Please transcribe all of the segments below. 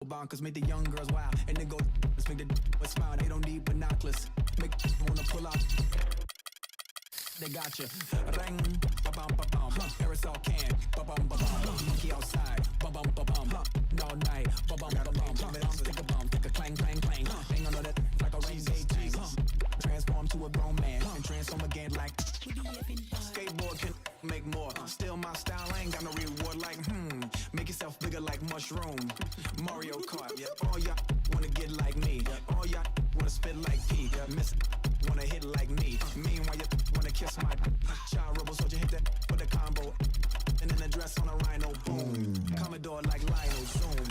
bonkers, make the young girls wild, and then go make the smile. They don't need binoculars, make wanna pull out. They got you. Ring, ba bum ba bum. Aerosol can, ba bum ba bum. Monkey outside, ba bum ba bum. All night, ba bum ba bum. Stick a bum, stick a clang clang clang. Hang on to that like a rain day tank. Transform to a grown man and transform again like skateboard can make more. Still my style, I ain't got no reward like make yourself bigger like mushroom. Mario Kart, yeah. All y'all wanna get like me. All y'all wanna spit like P. Miss wanna hit like me. Meanwhile you wanna kiss my child rebel soldier, hit that with a combo. And then a dress on a rhino, boom. Commodore like Lionel, zoom.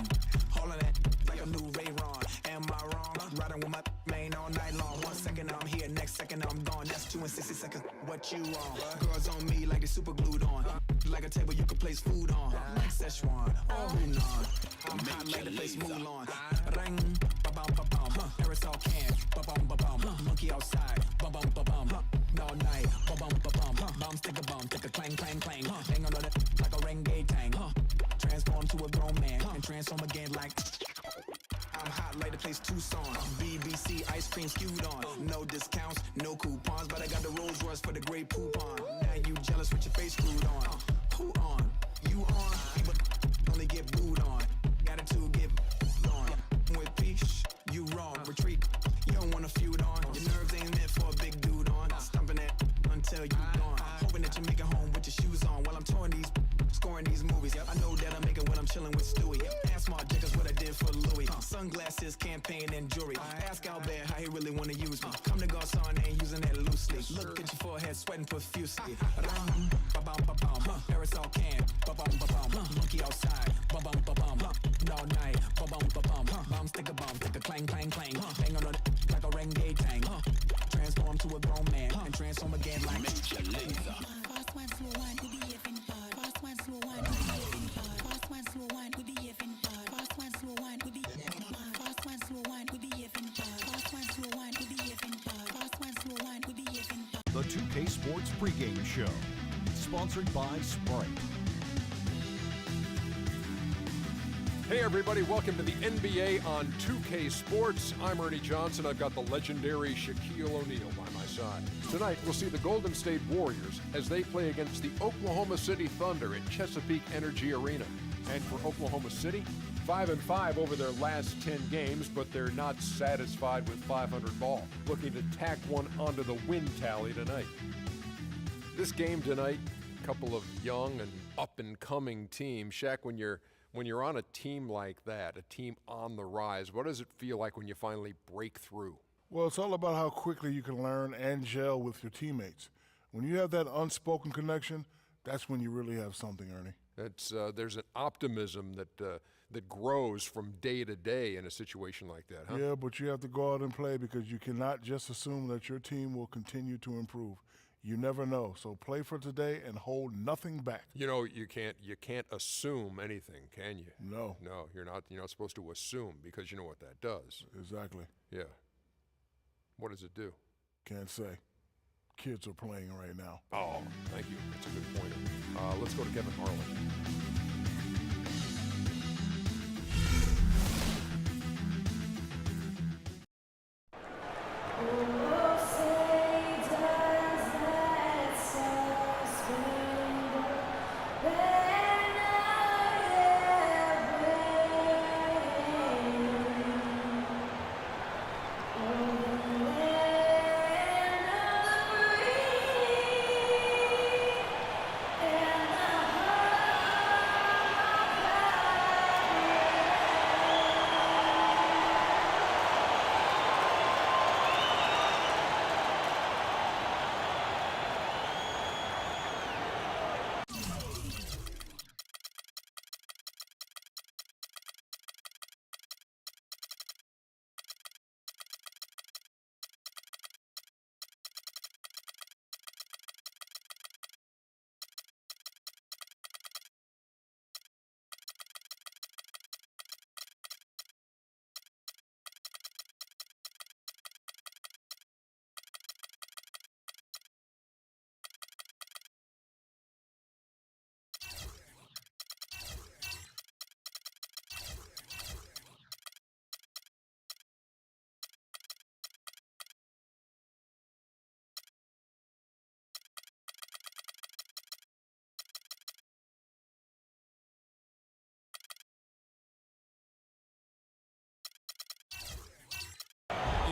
All of that like a new Ray-Ron. Am I wrong? Riding with my main all night long. 1 second I'm here, next second I'm gone. That's 2 and 60 seconds. What you on? Girls on me like they super glued on. Like a table you can place food on. Like Szechuan, oh Hunan. I'm hot like the place Mulan. Ring, ba bum ba bum. Aerosol can, ba bum ba bum. Monkey outside, ba bum ba bum. All night, ba bum ba bum. Bum stick a clang clang clang. Hang on to that like a renegade tank. Transform to a grown man and transform again like. I'm hot like the place Tucson. BBC ice cream skewed on. No discounts, no coupons, but I got the Rolls Royce for the great poupon. Now you jealous with your face screwed on. Who on? You on? People only get booed on. Attitude get on. With peace, you wrong. Retreat, you don't want to feud on. Your nerves ain't meant for a big dude on. Stumping it until you gone. Hoping that you make it home with your shoes on while I'm touring these, scoring these movies. I know that I make it when I'm chilling with Stewie. Ask Mark Jacobs what I did for Louis. Sunglasses, campaign, and jewelry. Ask Albert how he really wanna use me. Come to Garcon, ain't using that loosely. Look at your forehead, sweating profusely. Ba bum ba bum. Aerosol can, ba bum ba bum. Monkey outside, ba bum ba bum. All night, ba bum ba bum. Bum stick a clang clang clang. Hang on like a renegade tank. Transform to a grown man and transform again like. Fast one, slow one, we behaving hard. Fast one, slow one, we behaving hard. Fast one, slow one, we behaving hard. Fast one, slow one, we behaving hard. Fast one, slow one, we behaving hard. Fast one, slow one, we behaving hard. Fast one, slow one, we behaving hard. The 2K Sports pregame show, sponsored by Sprite. Hey everybody, welcome to the NBA on 2K Sports. I'm Ernie Johnson. I've got the legendary Shaquille O'Neal by my side. Tonight, we'll see the Golden State Warriors as they play against the Oklahoma City Thunder at Chesapeake Energy Arena. And for Oklahoma City, 5-5 over their last 10 games, but they're not satisfied with 500 ball. Looking to tack one onto the win tally tonight. This game tonight, a couple of young and up-and-coming teams. Shaq, when you're on a team like that, a team on the rise, what does it feel like when you finally break through? Well, it's all about how quickly you can learn and gel with your teammates. When you have that unspoken connection, that's when you really have something, Ernie. There's an optimism that grows from day to day in a situation like that, huh? Yeah, but you have to go out and play because you cannot just assume that your team will continue to improve. You never know. So play for today and hold nothing back. You know, you can't assume anything, can you? No. No, you're not supposed to assume because you know what that does. Exactly. Yeah. What does it do? Can't say. Kids are playing right now. Oh, thank you. That's a good point. Let's go to Kevin Harlan.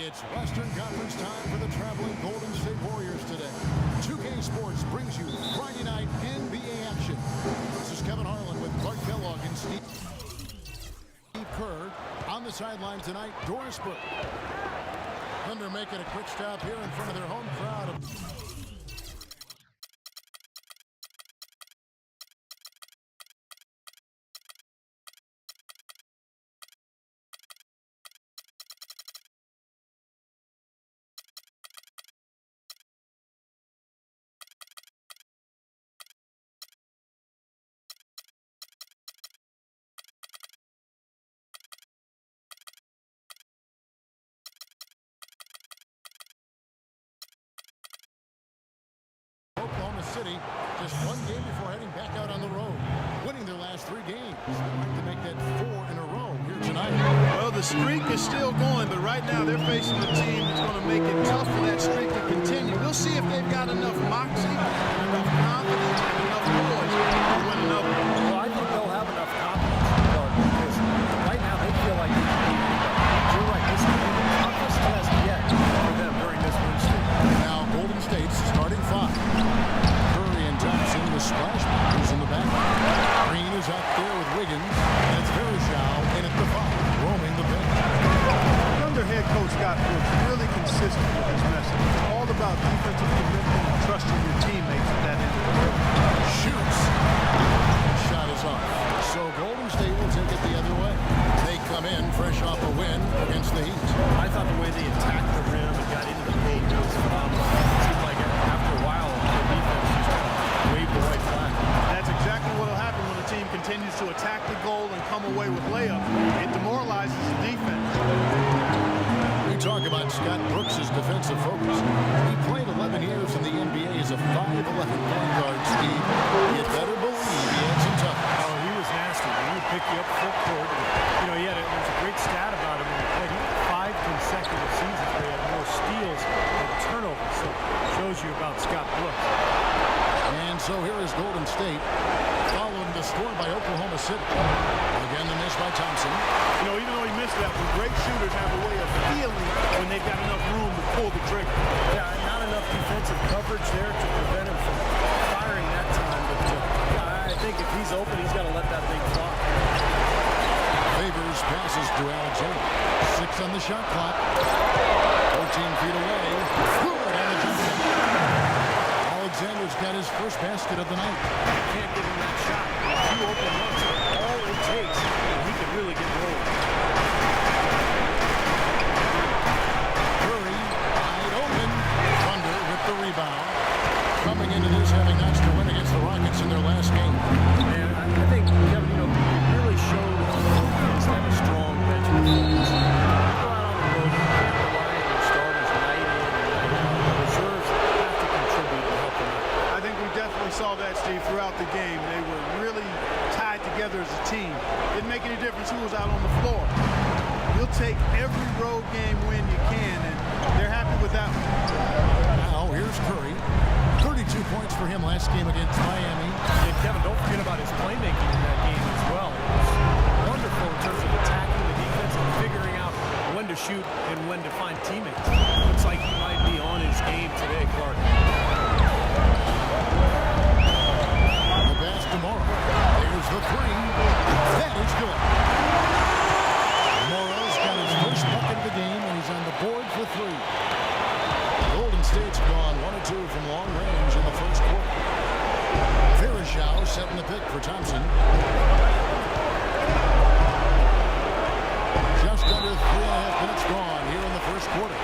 It's Western Conference time for the traveling Golden State Warriors today. 2K Sports brings you Friday night NBA action. This is Kevin Harlan with Clark Kellogg and Steve Kerr. On the sideline tonight, Doris Burke. Thunder making a quick stop here in front of their home crowd. Oklahoma City just one game before heading back out on the road, winning their last 3 games. They'd like to make that 4 in a row here tonight. Well, the streak is still going, but right now they're facing a team that's going to make it tough for that streak to continue. We'll see if they've got enough moxie, enough confidence, and enough poise to win another one. Well, I think they'll have enough confidence, Clark, because right now they feel like you're right. This is the toughest test yet for them during this win streak. Now Golden State's starting 5. Curry and Thompson, the splash brothers in the back. Green is out there with Wiggins, and it's Varejao in at the 5, roaming the bench. Thunder head coach Scott Brooks really consistent with his message. It's all about defensive commitment and trusting your teammates at that end of the court. Shoots. Shot is off. So Golden State will take it the other way. They come in fresh off a win against the Heat. I thought the way they attacked the rim and got into the paint was phenomenal. It seemed like after a while, the defense just kind of waved the white flag. That's exactly what will happen when a team continues to attack the goal and come away with layups. It demoralizes the defense. We talk about Scott Brooks' defensive focus. He played 11 years in the NBA as a 5'11" point guard, Steve. You better believe he had some time. Oh, he was nasty. He would pick you up full court. There's a great stat about him. He played 5 consecutive seasons where he had more steals than turnovers. So it shows you about Scott Brooks. And so here is Golden State, following the score by Oklahoma City. Again, the miss by Thompson. Even though he missed that one, great shooters have a way of feeling when they've got enough room to pull the trigger. Yeah, not enough defensive coverage there to prevent him from firing that time. But I think if he's open, he's got to let that thing fly. Favors passes to Alexander. 6 on the shot clock. 14 feet away. Good on the jump shot. Alexander's got his first basket of the night. Can't give him that shot. If you open looks, all it takes, he could really get rolling. Curry, wide open. Thunder with the rebound. Coming into this, having notched a win against the Rockets in their last game. And I think, Kevin, it really showed on defense to have a strong bench performance. Go out on the road, you can't rely on your starters night in and night out. The reserves have to contribute to help them out. I think we definitely saw that, Steve, throughout the game. They were really tied together as a team. Didn't make any difference who was out on the floor. You'll take every road game win you can, and they're happy with that one. Now here's Curry. 32 points for him last game against Miami. And Kevin, don't forget about his playmaking in that game as well. It was wonderful in terms of attacking the defense and figuring out when to shoot and when to find teammates. Looks like he might be on his game today, Clark. The pass tomorrow. There's the 3. That is good. Morrow's got his first bucket of the game, and he's on the board for 3. Golden State's gone 1 of 2 from long range in the first quarter. Varejao setting the pick for Thompson. Just under 3.5 minutes gone here in the first quarter.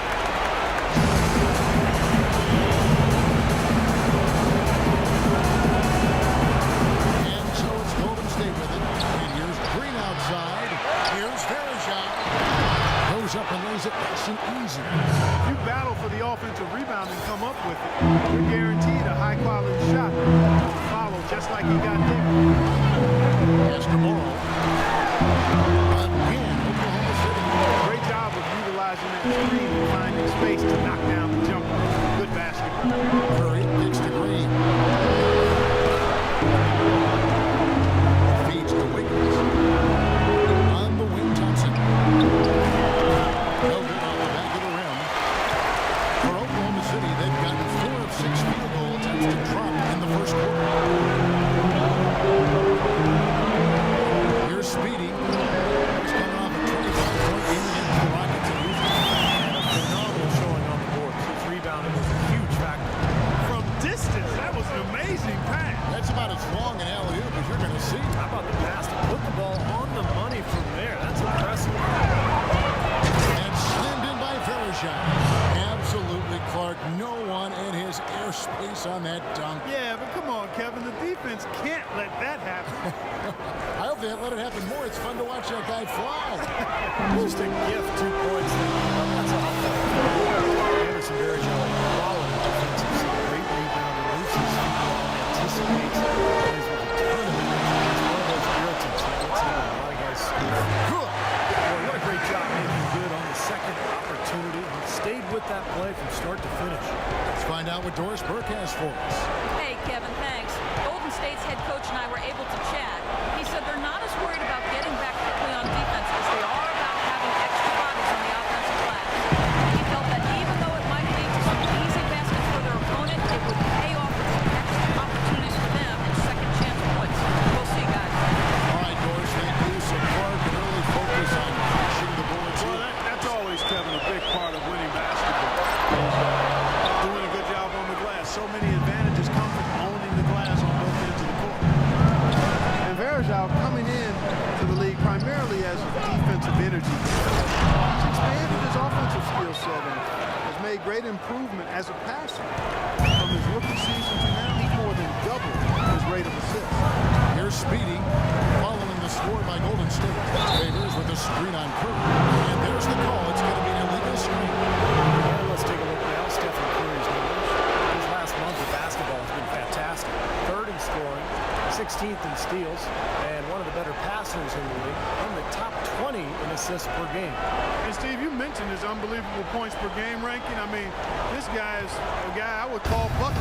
And so it's Golden State with it. And here's Green outside. Here's Varejao. Goes up and lays it nice and easy. If you battle for the offensive rebound and come up with it, you're guaranteed a high-quality shot. Follow just like he got there. Yes, tomorrow. Again, Oklahoma City. Great job of utilizing that screen and finding space to knock down the jumper. Good basketball. Curry kicks to Green. Feeds to Wiggins. On the wing, Thompson. No good on the back of the rim. see. How about the pass to put the ball on the money from there? That's impressive. And slammed in by Verjao. Absolutely, Clark. No one in his airspace on that dunk. Yeah, but come on, Kevin. The defense can't let that happen. I hope they let it happen more. It's fun to watch that guy fly. Just a gift, 2 points. That's all. Anderson Verjao, quality defensive team. Great rebounder, moves his feet well, anticipates, plays with a ton of energy. It's one of those irritants that gets in a lot of guys' skin. Good. Boy, what a great job making good on the second opportunity. He stayed with that play from start to finish. Let's find out what Doris Burke has for us. Hey, Kevin, thanks. Golden State's head coach and I were able to chat. He said they're not as worried about getting back quickly on defense as they are about having extra bodies on the offensive glass. He felt that even though it might lead to some easy baskets for their opponent, it would pay off with some extra opportunities for them and second chance points. We'll see, guys. All right, Doris, thank you. So Clark can really focus on pushing the boards. Well, that's always, Kevin, a big part of winning basketball. Doing a good job on the glass. So many advantages come from owning the glass on both ends of the court. And Verjao coming in to the league primarily as a defensive energy. He's expanded his offensive skill set and has made great improvement as a passer. From his rookie season to now, he's more than doubled his rate of assists. Here's Speedy following the score by Golden State. Favors with a screen on Curry. And there's the call. It's going to be an illegal screen. And let's take a look now. Stephen Curry's numbers. His last month of basketball has been fantastic. 3rd in scoring, 16th in steals, and one of the better passers in the league, in the top 20 in assists per game. And Steve, you mentioned his unbelievable points per game ranking. I mean, this guy is a guy I would call buckets.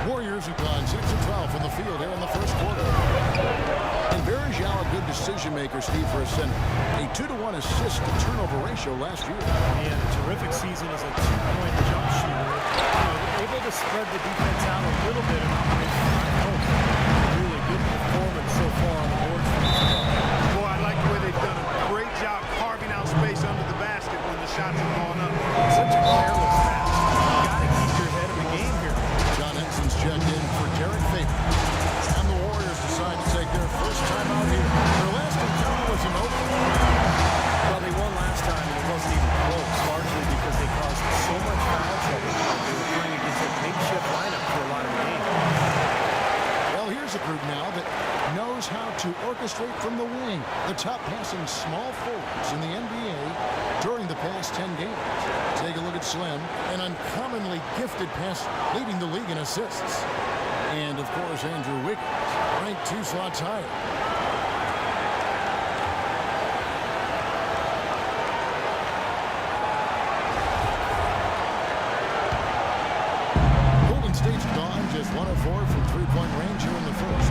Warriors have gone 6 of 12 from the field here in the first quarter. And Verjao, a good decision maker, Steve, for a center. A 2-to-1 assist to turnover ratio last year. He had a terrific season as a 2-point jump shooter. Able to spread the defense out a little bit and operate from high post. Really good performance so far on the boards for this club. Boy, I like the way they've done a great job carving out space under the basket when the shots are going up. Such a careless pass. You got to keep your head in the game here. John Ensign's checked in for Derek Favors. And the Warriors decide to take their first time out here. Their last encounter was an open. Well, they won last time, and it wasn't even close, largely because they caused so much foul trouble. They were playing against a makeshift lineup for a lot of the game. Well, here's a group now that knows how to orchestrate from the wing. The top passing small forwards in the NBA during the past 10 games. Take a look at Slim, an uncommonly gifted passer, leading the league in assists. And, of course, Andrew Wiggins, ranked 2 slots higher. Golden State's gone just 1 of 4 from three-point range here in the first.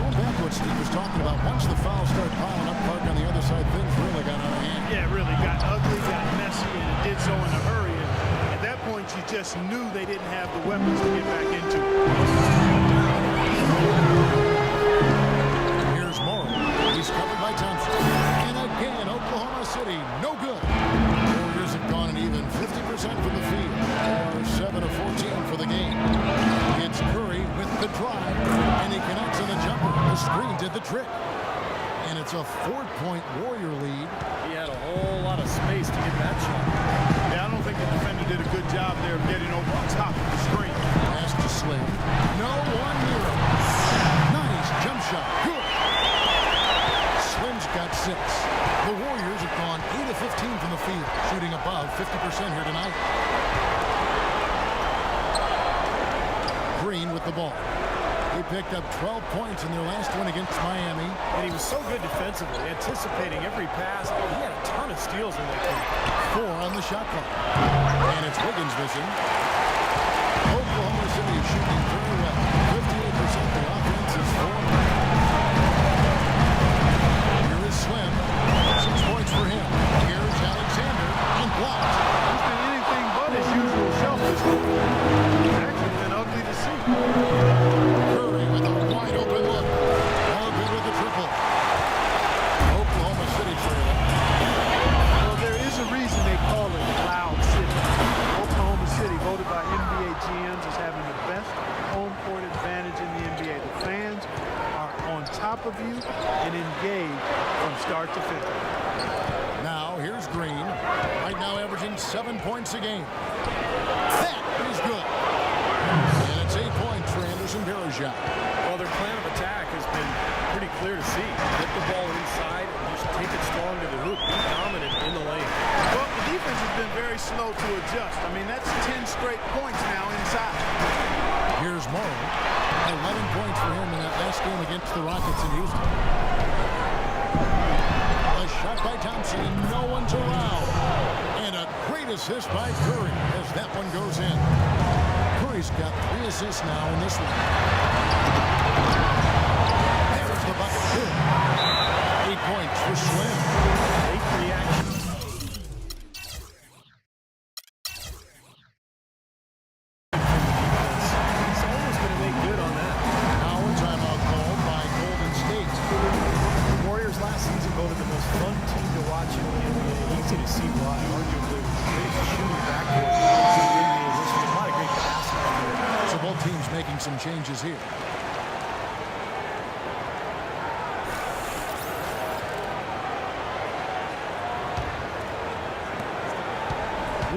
Going back to what Steve was talking about, once the fouls started piling up, Clark, on the other side, things really got out of hand. Yeah, it really got ugly, got messy, and it did so in a hurry. And at that point, you just knew they didn't have the weapons to get back into. Here's Morrow. He's covered by Thompson. And again, Oklahoma City, no good. Warriors have gone an even 50% from the field. They are 7 of 14 for the game. It's Curry with the drive, and he connects on the jumper. The screen did the trick. And it's a 4-point Warrior lead. He had a whole lot of space to get that shot. Yeah, I don't think the defender did a good job there of getting over the top of the screen. Pass to Slim. No one near him. Nice jump shot. Good. Slim's got 6. The Warriors have gone 8 of 15 from the field, shooting above 50% here tonight. Green with the ball. He picked up 12 points in their last win against Miami. And he was so good defensively, anticipating every pass. He had a ton of steals in that game. 4 on the shot clock. And it's Wiggins missing. Oklahoma City is shooting very well. 58% the offense is 4. Here is Slim. 6 points for him. Here's Alexander and blocked. He's been anything but his usual self this week. It's actually been ugly to see. Curry with a wide open look. All good with the triple. Oklahoma City trailing. Well, there is a reason they call it Cloud City. Oklahoma City, voted by NBA GMs as having the best continue and engage from start to finish. Now, here's Green. Right now averaging 7 points a game. That is good. And it's 8 points for Anderson Varejao. Well, their plan of attack has been pretty clear to see. Get the ball inside and just take it strong to the hoop. Be dominant in the lane. Well, the defense has been very slow to adjust. I mean, that's 10 straight points now inside. Here's Morrow. 11 points for him in that last game against the Rockets in Houston. A shot by Thompson, and no one's around. And a great assist by Curry as that one goes in. Curry's got 3 assists now in this one. There's the bucket. 8 points for Slim. Late reaction. He's almost going to make good on that. Now a timeout called by Golden State. The Warriors last season voted the most fun team to watch in the NBA. Easy to see why. Arguably, the greatest shooting backcourt in NBA history. A lot of great passes. So both teams making some changes here.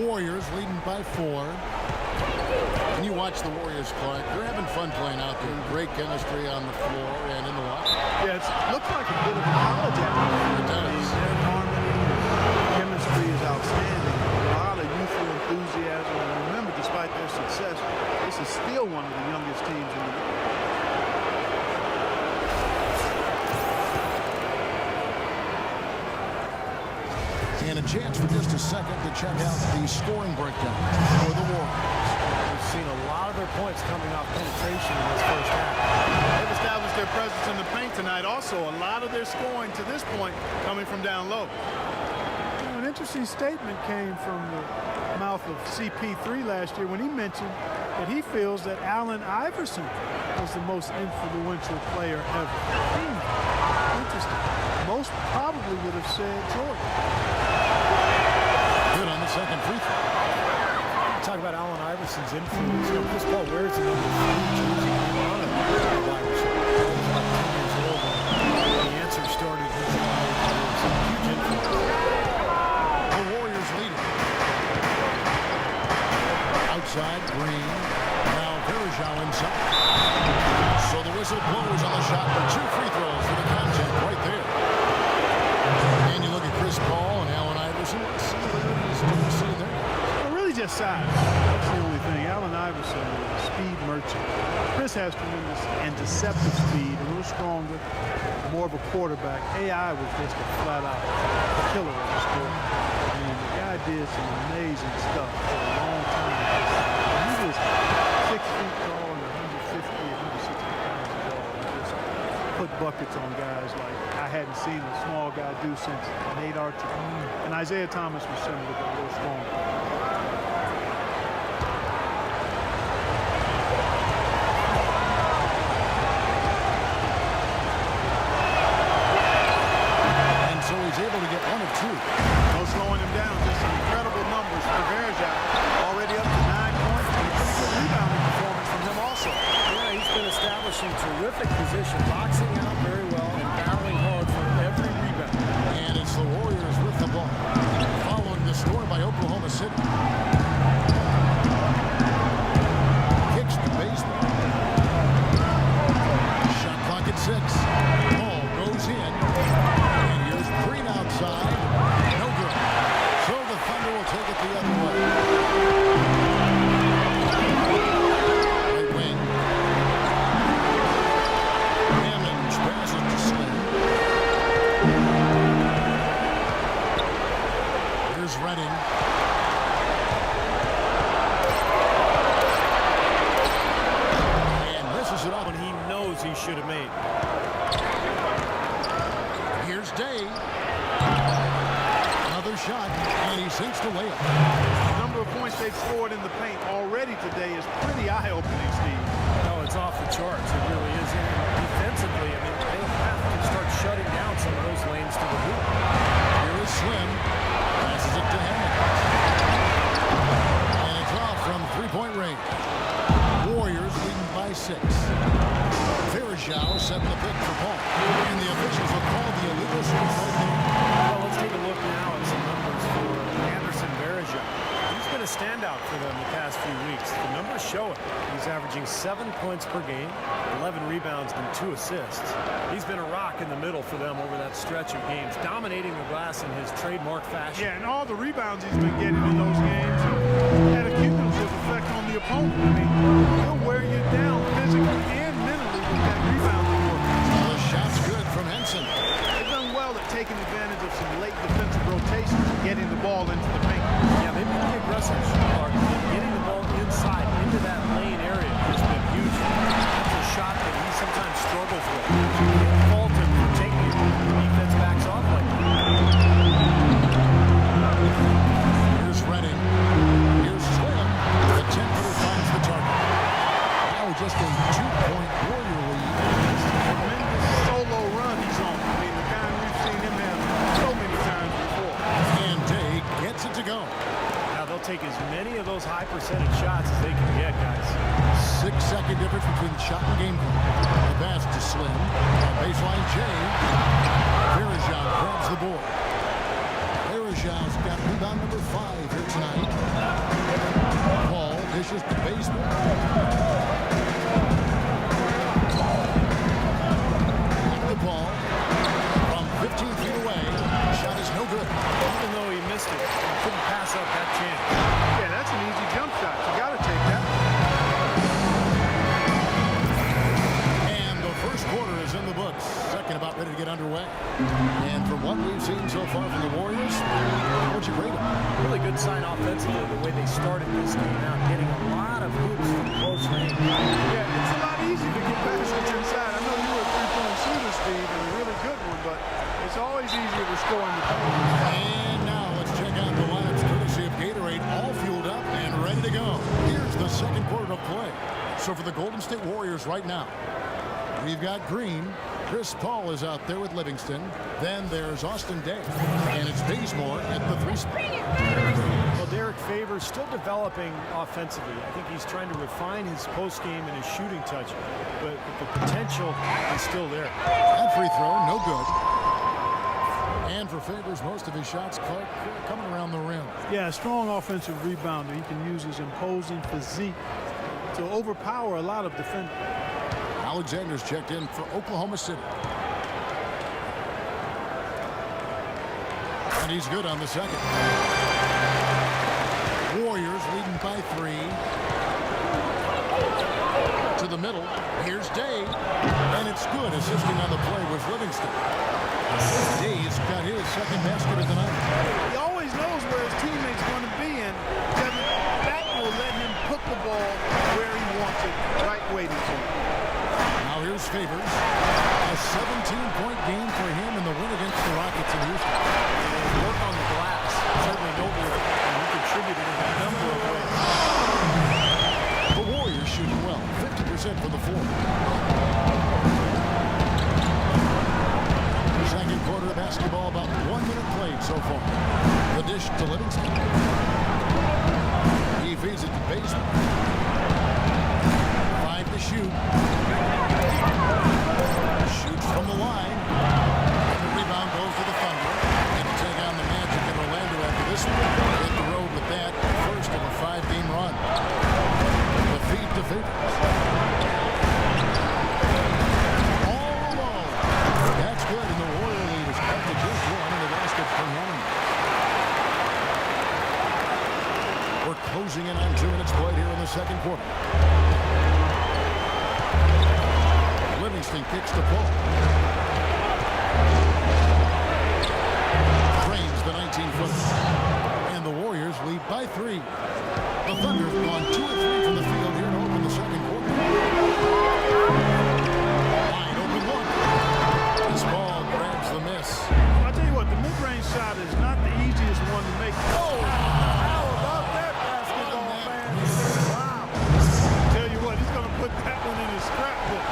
Warriors leading by 4. And you watch the Warriors, Clark. They're having fun playing out there. Great chemistry on the floor and in the locker. Yeah, it looks like a bit of a college atmosphere. It does. Their harmony and chemistry is outstanding. A lot of youthful enthusiasm. And remember, despite their success, this is still one of the youngest teams in the league. And a chance for just a second to check out the scoring breakdown for the Warriors. We've seen a lot of their points coming off penetration in this first half. They've established their presence in the paint tonight. Also, a lot of their scoring to this point coming from down low. An interesting statement came from the mouth of CP3 last year when he mentioned that he feels that Allen Iverson was the most influential player ever. Interesting. Most probably would have said Jordan. Good on the second free throw. Talk about Allen Iverson's influence. You know, Chris Paul wears the number 3 jersey on him. Iverson. He was about 10 years old when the answer started. His huge influence. The Warriors leading. Outside, Green. Now Varejao inside. So the whistle blows on the shot for 2 free throws for the contact right there. And you look at Chris Paul and Allen Iverson. Similarities to be seen there. Well, really just size. That's the only thing. Allen Iverson is a speed merchant. Chris has tremendous and deceptive speed, a little stronger, more of a quarterback. AI was just a flat-out killer of the sport. And the guy did some amazing stuff for a long time. He was 6 feet tall and 150, 160 pounds tall. And just put buckets on guys like I hadn't seen a small guy do since Nate Archer. And Isaiah Thomas was similar, but a little stronger. He's able to get 1 of 2. No slowing him down. Just some incredible numbers for Varejao. Already up to 9 points. And a pretty good rebounding performance from him also. Yeah, he's been establishing terrific position, boxing out very well, and battling hard for every rebound. And it's the Warriors with the ball. Following the score by Oklahoma City. Kicks the baseball. Shot clock at 6. Ball goes in. Green outside, no good. So the Thunder will take it the other way. Right wing. Hammond passes to Slim. Here's Redding. And misses it up. When he knows he should have made. Here's Day. Another shot, and he sinks the layup. The number of points they've scored in the paint already today is pretty eye-opening, Steve. No, it's off the charts. It really is. And defensively, I mean, they have to start shutting down some of those lanes to the hoop. Here is Slim. Passes it to Hammond. And it's off from 3-point range. Warriors leading by 6. Varejao setting the pick for Paul. In the averaging 7 points per game, 11 rebounds, and 2 assists. He's been a rock in the middle for them over that stretch of games, dominating the glass in his trademark fashion. Yeah, and all the rebounds he's been getting in those games had a cumulative effect on the opponent. I mean, he'll wear you down physically and mentally with that rebounding work. The shot's good from Henson. They've done well at taking advantage of some late defensive rotations and getting the ball into the paint. Yeah, they've been the aggressive part. Getting the ball inside into that lane area has been huge. That's a shot that he sometimes struggles with. You can't fault him for taking it. The defense backs off like that. Here's Redding. Here's Slim. The 10-footer finds the target. Now just a 2-point Warrior lead. Tremendous solo run he's on. I mean, the kind we've seen him have so many times before. And Day gets it to go. Now they'll take as many of those high percentage shots as they can get, guys. 6-second difference between shot and game clock. The pass to Slim. Baseline Jay. Verajao grabs the board. Verajao's got rebound number 5 here tonight. Paul dishes to baseball. The ball from 15 feet away. Shot is no good. Even though he missed it, he couldn't pass up that chance. Yeah, that's an easy jump shot. You got to take that. And the first quarter is in the books. Second about ready to get underway. And from what we've seen so far from the Warriors, what'd you rate them? Really good sign offensively, the way they started this game out, getting a lot of hoops from close range. Yeah, it's a lot easier to get baskets inside. I know you were a three-point shooter, Steve, and a really good one, but it's always easier to score in the paint. And now let's check out the lineups courtesy of Gatorade, all fueled up and ready to go. Here's the second quarter of play. So for the Golden State Warriors right now, we've got Green. Chris Paul is out there with Livingston. Then there's Austin Day. And it's Bazemore at the 3 spot. Well, Derek Favors still developing offensively. I think he's trying to refine his post game and his shooting touch, but the potential is still there. That free throw, no good. And for Favors, most of his shots coming around the rim. Yeah, a strong offensive rebounder. He can use his imposing physique to overpower a lot of defenders. Alexander's checked in for Oklahoma City. And he's good on the second. Warriors leading by 3. To the middle. Here's Day. And it's good. Assisting on the play was Livingston. Day's got his second basket of the night. He always knows where his teammate's going to be, and that will let him put the ball where he wants it, right waiting for him. Now here's Favors. A 17-point game for him in the win against the Rockets in Houston. Work on the glass. Certainly noble, and he contributed in a number of ways. The Warriors shooting well, 50% for the fourth. Second quarter of basketball, about 1 minute played so far. The dish to Livingston. He feeds it to Bazemore. 5 to shoot. Shoots from the line. And the rebound goes to the Thunder. And to take on the Magic in Orlando after this one. Hit the road with that first of a 5-game run. The feed to Favors. All alone. That's good, and the Warrior lead is cut to just 1 in the basket from Henry. We're closing in on 2 minutes played here in the second quarter. Livingston kicks to Paul. Frames the 19-footer. And the Warriors lead by 3. The Thunder have gone 2 of 3 from the field here to open the second quarter. Wide open look. This ball grabs the miss. I'll tell you what, the mid-range shot is not the easiest one to make. Oh, how about that basketball, man? Wow. Tell you what, he's going to put that one in his scrapbook.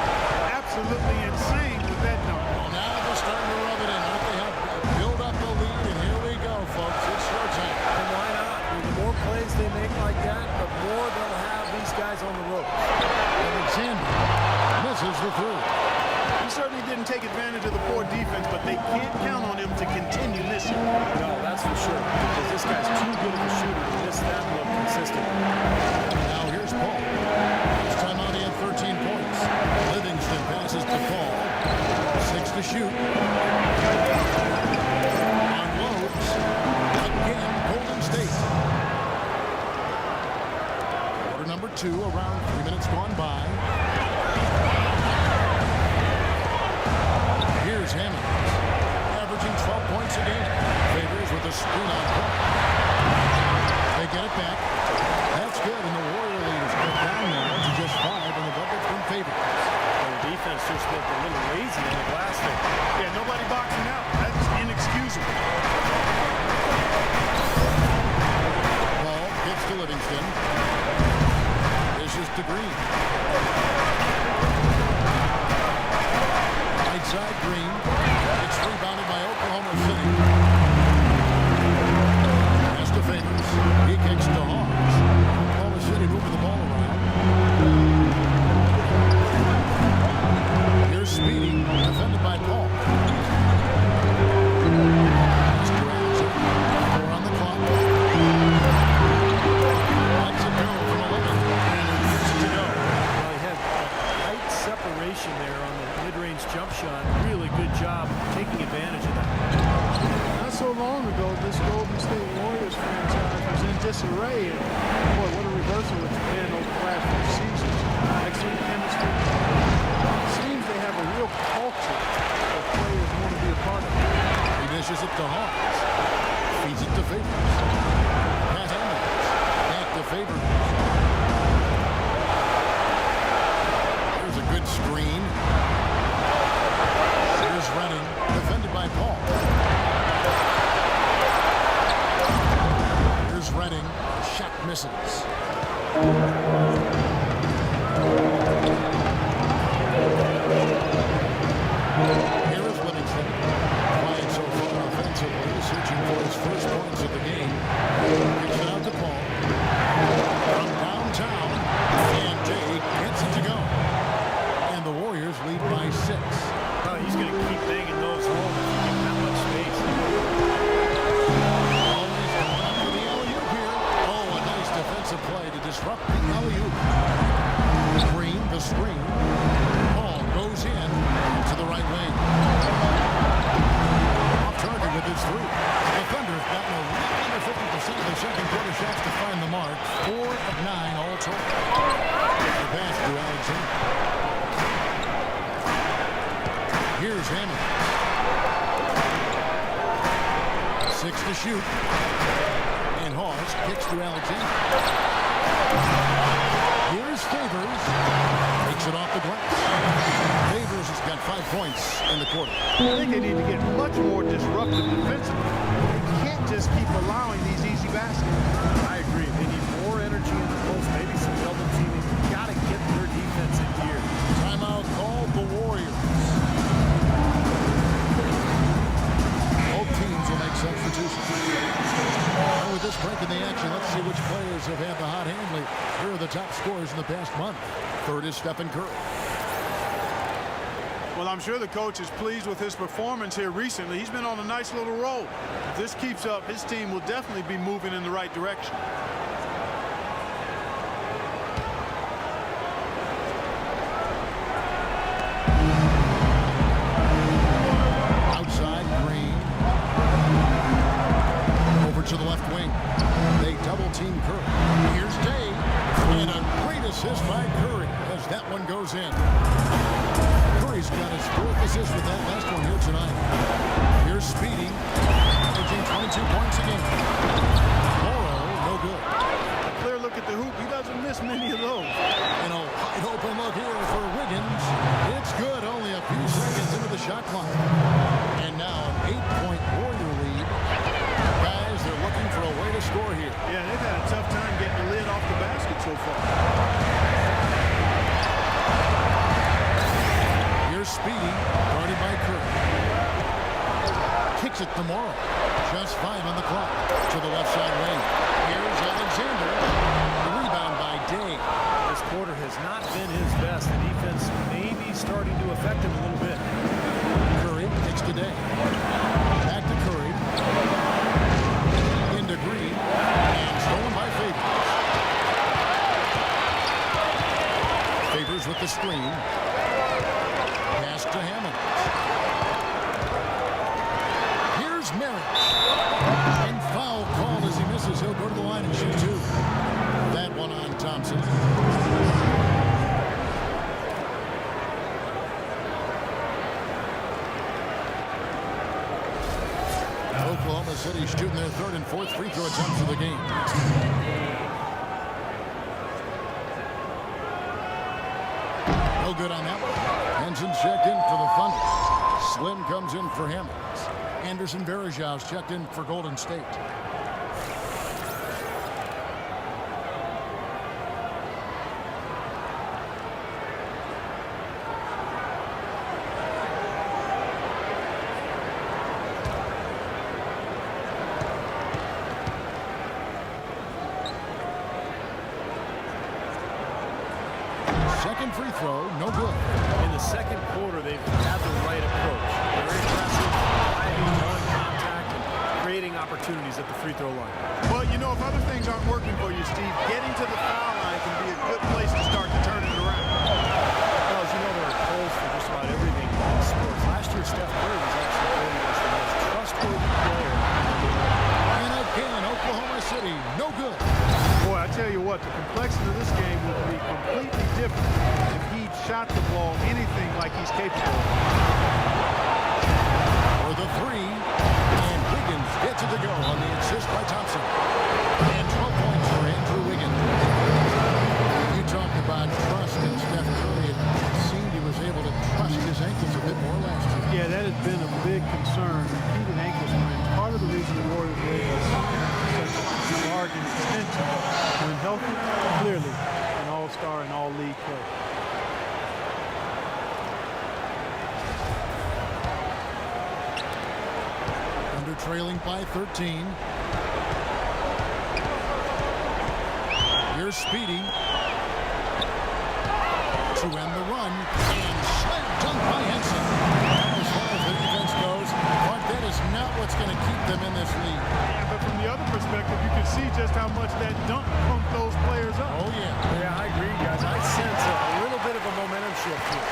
Absolutely insane with that number. Well, now they're starting to rub it in. They have build up the lead, and here we go, folks. It's your time. And why not? The more plays they make like that, the more they'll have these guys on the road. Alexander misses the 3. He certainly didn't take advantage of the poor defense, but they can't count on him to continue missing. No, that's for sure. Because this guy's too good of a shooter to miss that look consistently. Now here's Paul. This time on the shoot. Unloads. Again, Golden State. Quarter number 2, around 3 minutes gone by. Here's Hammond, averaging 12 points a game. Favors with a screen on point. They get it back. That's good, and the Warrior lead is cut down now to just 5, and the bucket's been favored. The defense just looked a little lazy in the glass there. Yeah, nobody boxing out. That's inexcusable. Ball gets to Livingston. Dishes to Green. Right side, Green. It's rebounded by Oklahoma City. Pass to Favors. He kicks to Hawes. Oklahoma City moving the ball around. Here's Speedy, defended by Paul. Mr. Ramsey. 4 on the clock. Let's it go from 11. And it's to go. Well, he had a tight separation there on the mid-range jump shot. Really good job taking advantage of that. Not so long ago, this Golden State Warriors franchise was in disarray. And boy, what a reversal it's been over the last few seasons. Excellent chemistry. It seems they have a real culture that players want to be a part of. He dishes it to Hawes. Feeds it to Favors. Pass Hammond. Back to Favors. There's a good screen. Here's Redding, defended by Paul. Here's Redding. Shot misses. Here is Livingston. Quiet so far offensively, searching for his first points of the game. Kicks it out to Paul. From downtown, and Jay gets it to go. And the Warriors lead by 6. Oh, he's going to keep banging those home if he gives him that much space. Always going up for the alley-oop here. Oh, a nice defensive play to disrupt the alley-oop. Green, the screen. Paul goes in to the right wing. Off target with his 3. The Thunder have gotten a little under 50% of their second quarter shots to find the mark. 4 of 9 all total. The pass to Alexander. Here's Hammond. 6 to shoot. And Hawes kicks to Alexander. Here's Favors. Takes it off the glass. Favors has got 5 points in the quarter. I think they need to get much more disruptive defensively. You can't just keep allowing these easy baskets. I agree. They need more energy in the post, maybe some double teaming. Got to get their defense in gear. Timeout called the Warriors. Both teams will make substitutions. And with this break in the action, let's see which players have had the hot hand lately. Here are the top scorers in the past month. Third is Stephen Curry. Well, I'm sure the coach is pleased with his performance here recently. He's been on a nice little roll. If this keeps up, his team will definitely be moving in the right direction. Outside, Green. Over to the left wing. They double team Curry. Here's Day. And a great assist by Curry as that one goes in. Curry's got his 4th assist with that last one here tonight. Here's Speedy, averaging 22 points a game. Morrow, no good. A clear look at the hoop. He doesn't miss many of those. And a wide open look here for Wiggins. It's good, only a few seconds into the shot clock. And now an 8-point Warrior lead. Guys, they're looking for a way to score here. Yeah, they've had a tough time getting the lid off the basket so far. Here's Speedy, guarded by Curry. Kicks it to Morrow. Just 5 on the clock. To the left side wing. Here's Alexander. The rebound by Day. This quarter has not been his best. The defense may be starting to affect him a little bit. Curry kicks to Day. Back to Curry. Into Green. And stolen by Favors. Favors with the screen. Pass to Hammond. Thompson. Oklahoma City shooting their third and fourth free throw attempts of the game. No good on that one. Henson checked in for the Thunder. Slim comes in for Hammonds. Anderson Varejau's checked in for Golden State. Second free throw, no good. In the second quarter, they've had the right approach. Very aggressive, driving, non-contact, and creating opportunities at the free throw line. Well, you know, if other things aren't working for you, Steve, getting to the foul line can be a good place to start to turn it around. Well, as you know, there are polls for just about everything in sports. Last year, Steph Curry was actually voted as the most trustworthy player. And again, Oklahoma City, no good. Boy, I tell you what, the complexion of this game would be completely different if he shot the ball anything like he's capable of. For the three, and Wiggins gets it to go on the assist by Thompson. And 12 points for Andrew Wiggins. You talked about trust in Steph Curry. It seemed he was able to trust his ankles a bit more last year. Yeah, that has been a big concern. Repeated ankle sprains. Part of the reason the Warriors were able to sign such a large extension when healthy, clearly an all-star and all-league player. Under trailing by 13. Here's Speedy to end the run, and slam dunk by Henson. As far as the defense goes, but that is not what's going to keep them in this league. Yeah, but from the other perspective, you can see just how much that dunk pumped those players up. Oh, yeah. Yeah, I agree, guys. I sense a little bit of a momentum shift here.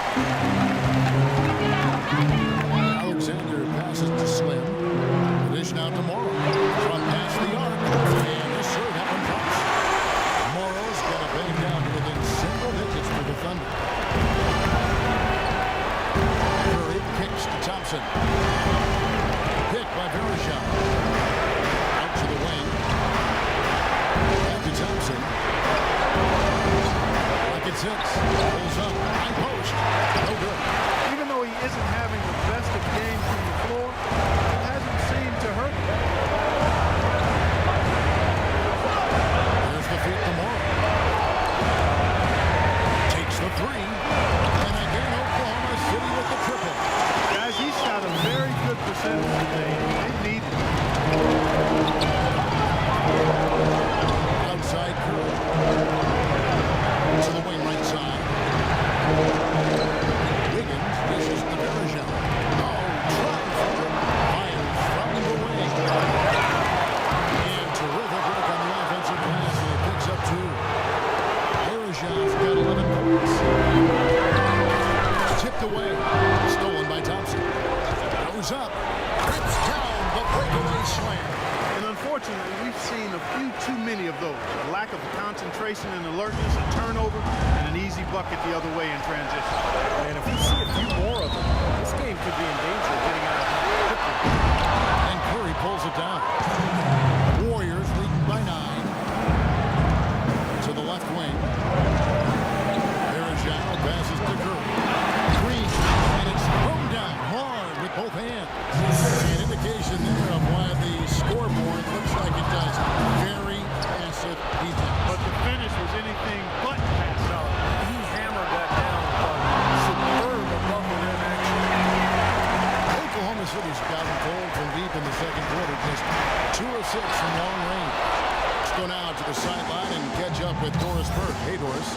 Alexander passes to Slim. Dish now to Morrow. From past the arc. And this sure that one drops. Morrow's got to bang down to within single digits for the Thunder. Curry kicks to Thompson. Picked by Varejau. Out to the wing. Back to Thompson. Bucket 6. Pulls up. High post. No good. Even though he isn't having the best of games from the floor, it hasn't seemed to hurt him. There's the feed to Morrow. Takes the three. And again, Oklahoma City with the triple. Guys, he shot a very good percentage today. They need it. Outside Curry. To the wing right side. Wiggins dishes to Varejau. Oh, trying for it. Myers from the wing. And terrific work on the offensive glass, and he picks up 2. Varejau's got 11 points. Tipped away. Stolen by Thompson. Goes up. Trips down the breakaway slam. And unfortunately, we've seen a few too many of those. A lack of concentration and alertness, a turnover, and an easy bucket the other way in transition. And if we see a few more of them, this game could be in danger of getting out of hand quickly. And Curry pulls it down. Warriors leading by 9. To the left wing. Varejau passes to Curry. Green, and it's thrown down hard with both hands. An indication there of why the scoreboard looks like it does. Very passive defense. But the finish was anything but passive. No, he hammered that down. Superb above the rim action. Oklahoma City's gotten cold from deep in the second quarter. Just 2 of 6 from long range. Let's go now to the sideline and catch up with Doris Burke. Hey, Doris.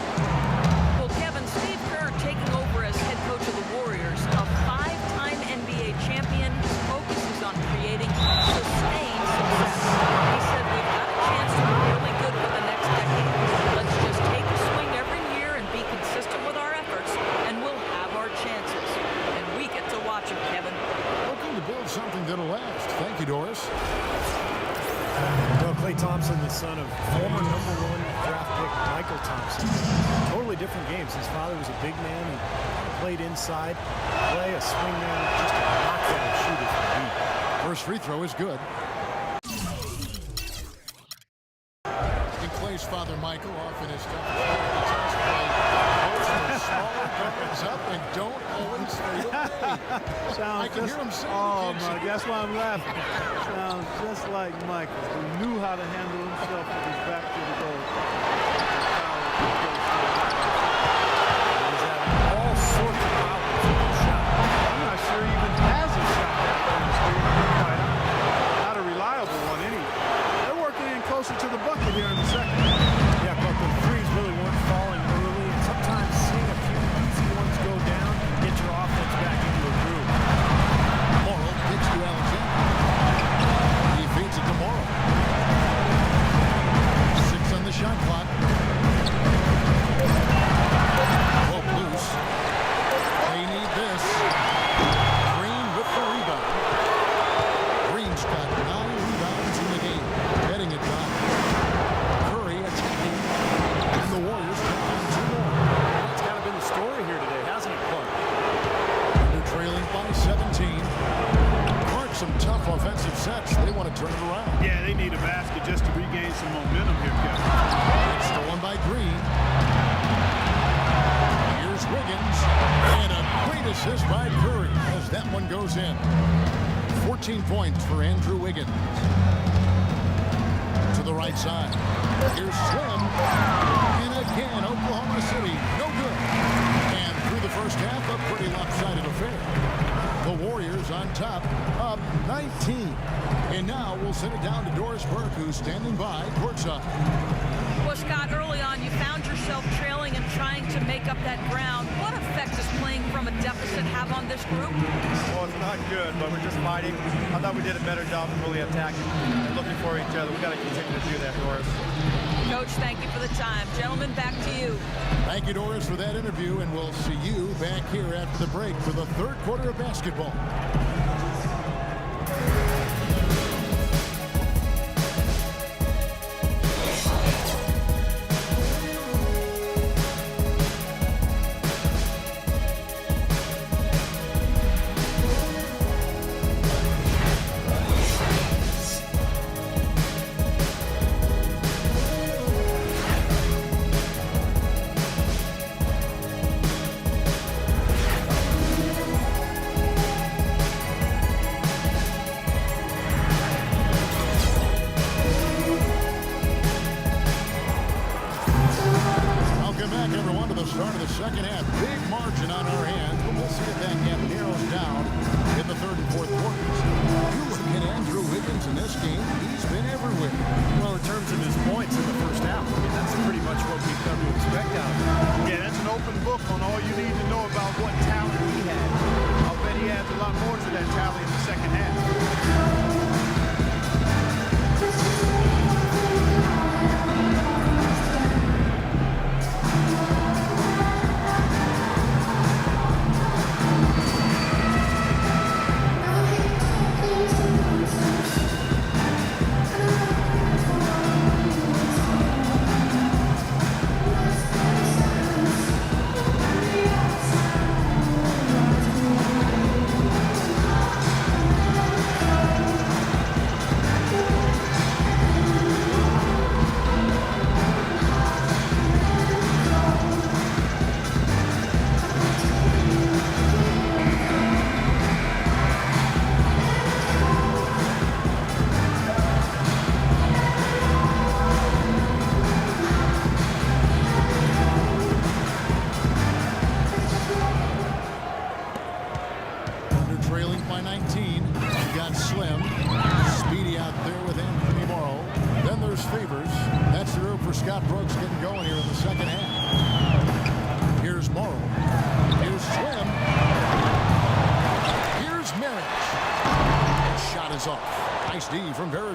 Well, Kevin, Steve Kerr taking over as head coach of the Warriors, a 5-time NBA champion, focuses on creating sustained success. He said, we've got a chance to be really good for the next decade. Let's just take a swing every year and be consistent with our efforts, and we'll have our chances. And we get to watch them, Kevin. Looking to build something that'll last. Thank you, Doris. Well, Klay Thompson, the son of former #1 draft pick Michael Thompson. Totally different games. His father was a big man who played inside, a swing man, just a knockout shooter from deep. First free throw is good. Clay's father, Michael, often is tough. Smaller guards up and don't always fade away. I can hear him saying, oh my, that's why I'm laughing. Sounds just like Michael, who knew how to handle himself with his back to the goal. He's having all sorts of problems with his shot. I'm not sure he even has a shot. Not a reliable one, they're working in closer to the bucket here in the second. Yeah, but the threes really weren't falling early. And sometimes seeing a few easy ones go down, get your offense back into a groove. Morrow pitch to Alexander. He feeds it to Morrow. 6 on the shot clock. Hope loose. They need this. Green with the rebound. Green's got 9 rebounds in the game. Heading it back. Curry attacking. And the Warriors take on 2 more. That's kind of been the story here today, hasn't it, Clark? They're trailing by 17. Clark, some tough offensive sets. They want to turn it around. Yeah, they need a basket just to regain some momentum here, Kevin. It's stolen by Green. Here's Wiggins. And a great assist by Curry as that one goes in. 14 points for Andrew Wiggins. To the right side. Here's Slim. And again, Oklahoma City, no good. And through the first half, a pretty lopsided affair. The Warriors on top, up 19. And now we'll send it down to Doris Burke, who's standing by courtside. Well, Scott, early on, you found yourself trailing and trying to make up that ground. What effect does playing from a deficit have on this group? Well, it's not good, but we're just fighting. I thought we did a better job of really attacking and looking for each other. We got to continue to do that, Doris. Coach, thank you for the time. Gentlemen, back to you. Thank you, Doris, for that interview, and we'll see you back here after the break for the third quarter of basketball. Start of the second half. Big margin on our hands, but we'll see if that gap narrows down in the third and fourth quarters. You look at Andrew Wiggins in this game, he's been everywhere. Well, in terms of his points in the first half, I mean, that's pretty much what we've come to expect out of him. Yeah, that's an open book on all you need to know about what talent he has. I'll bet he adds a lot more to that tally in the second half.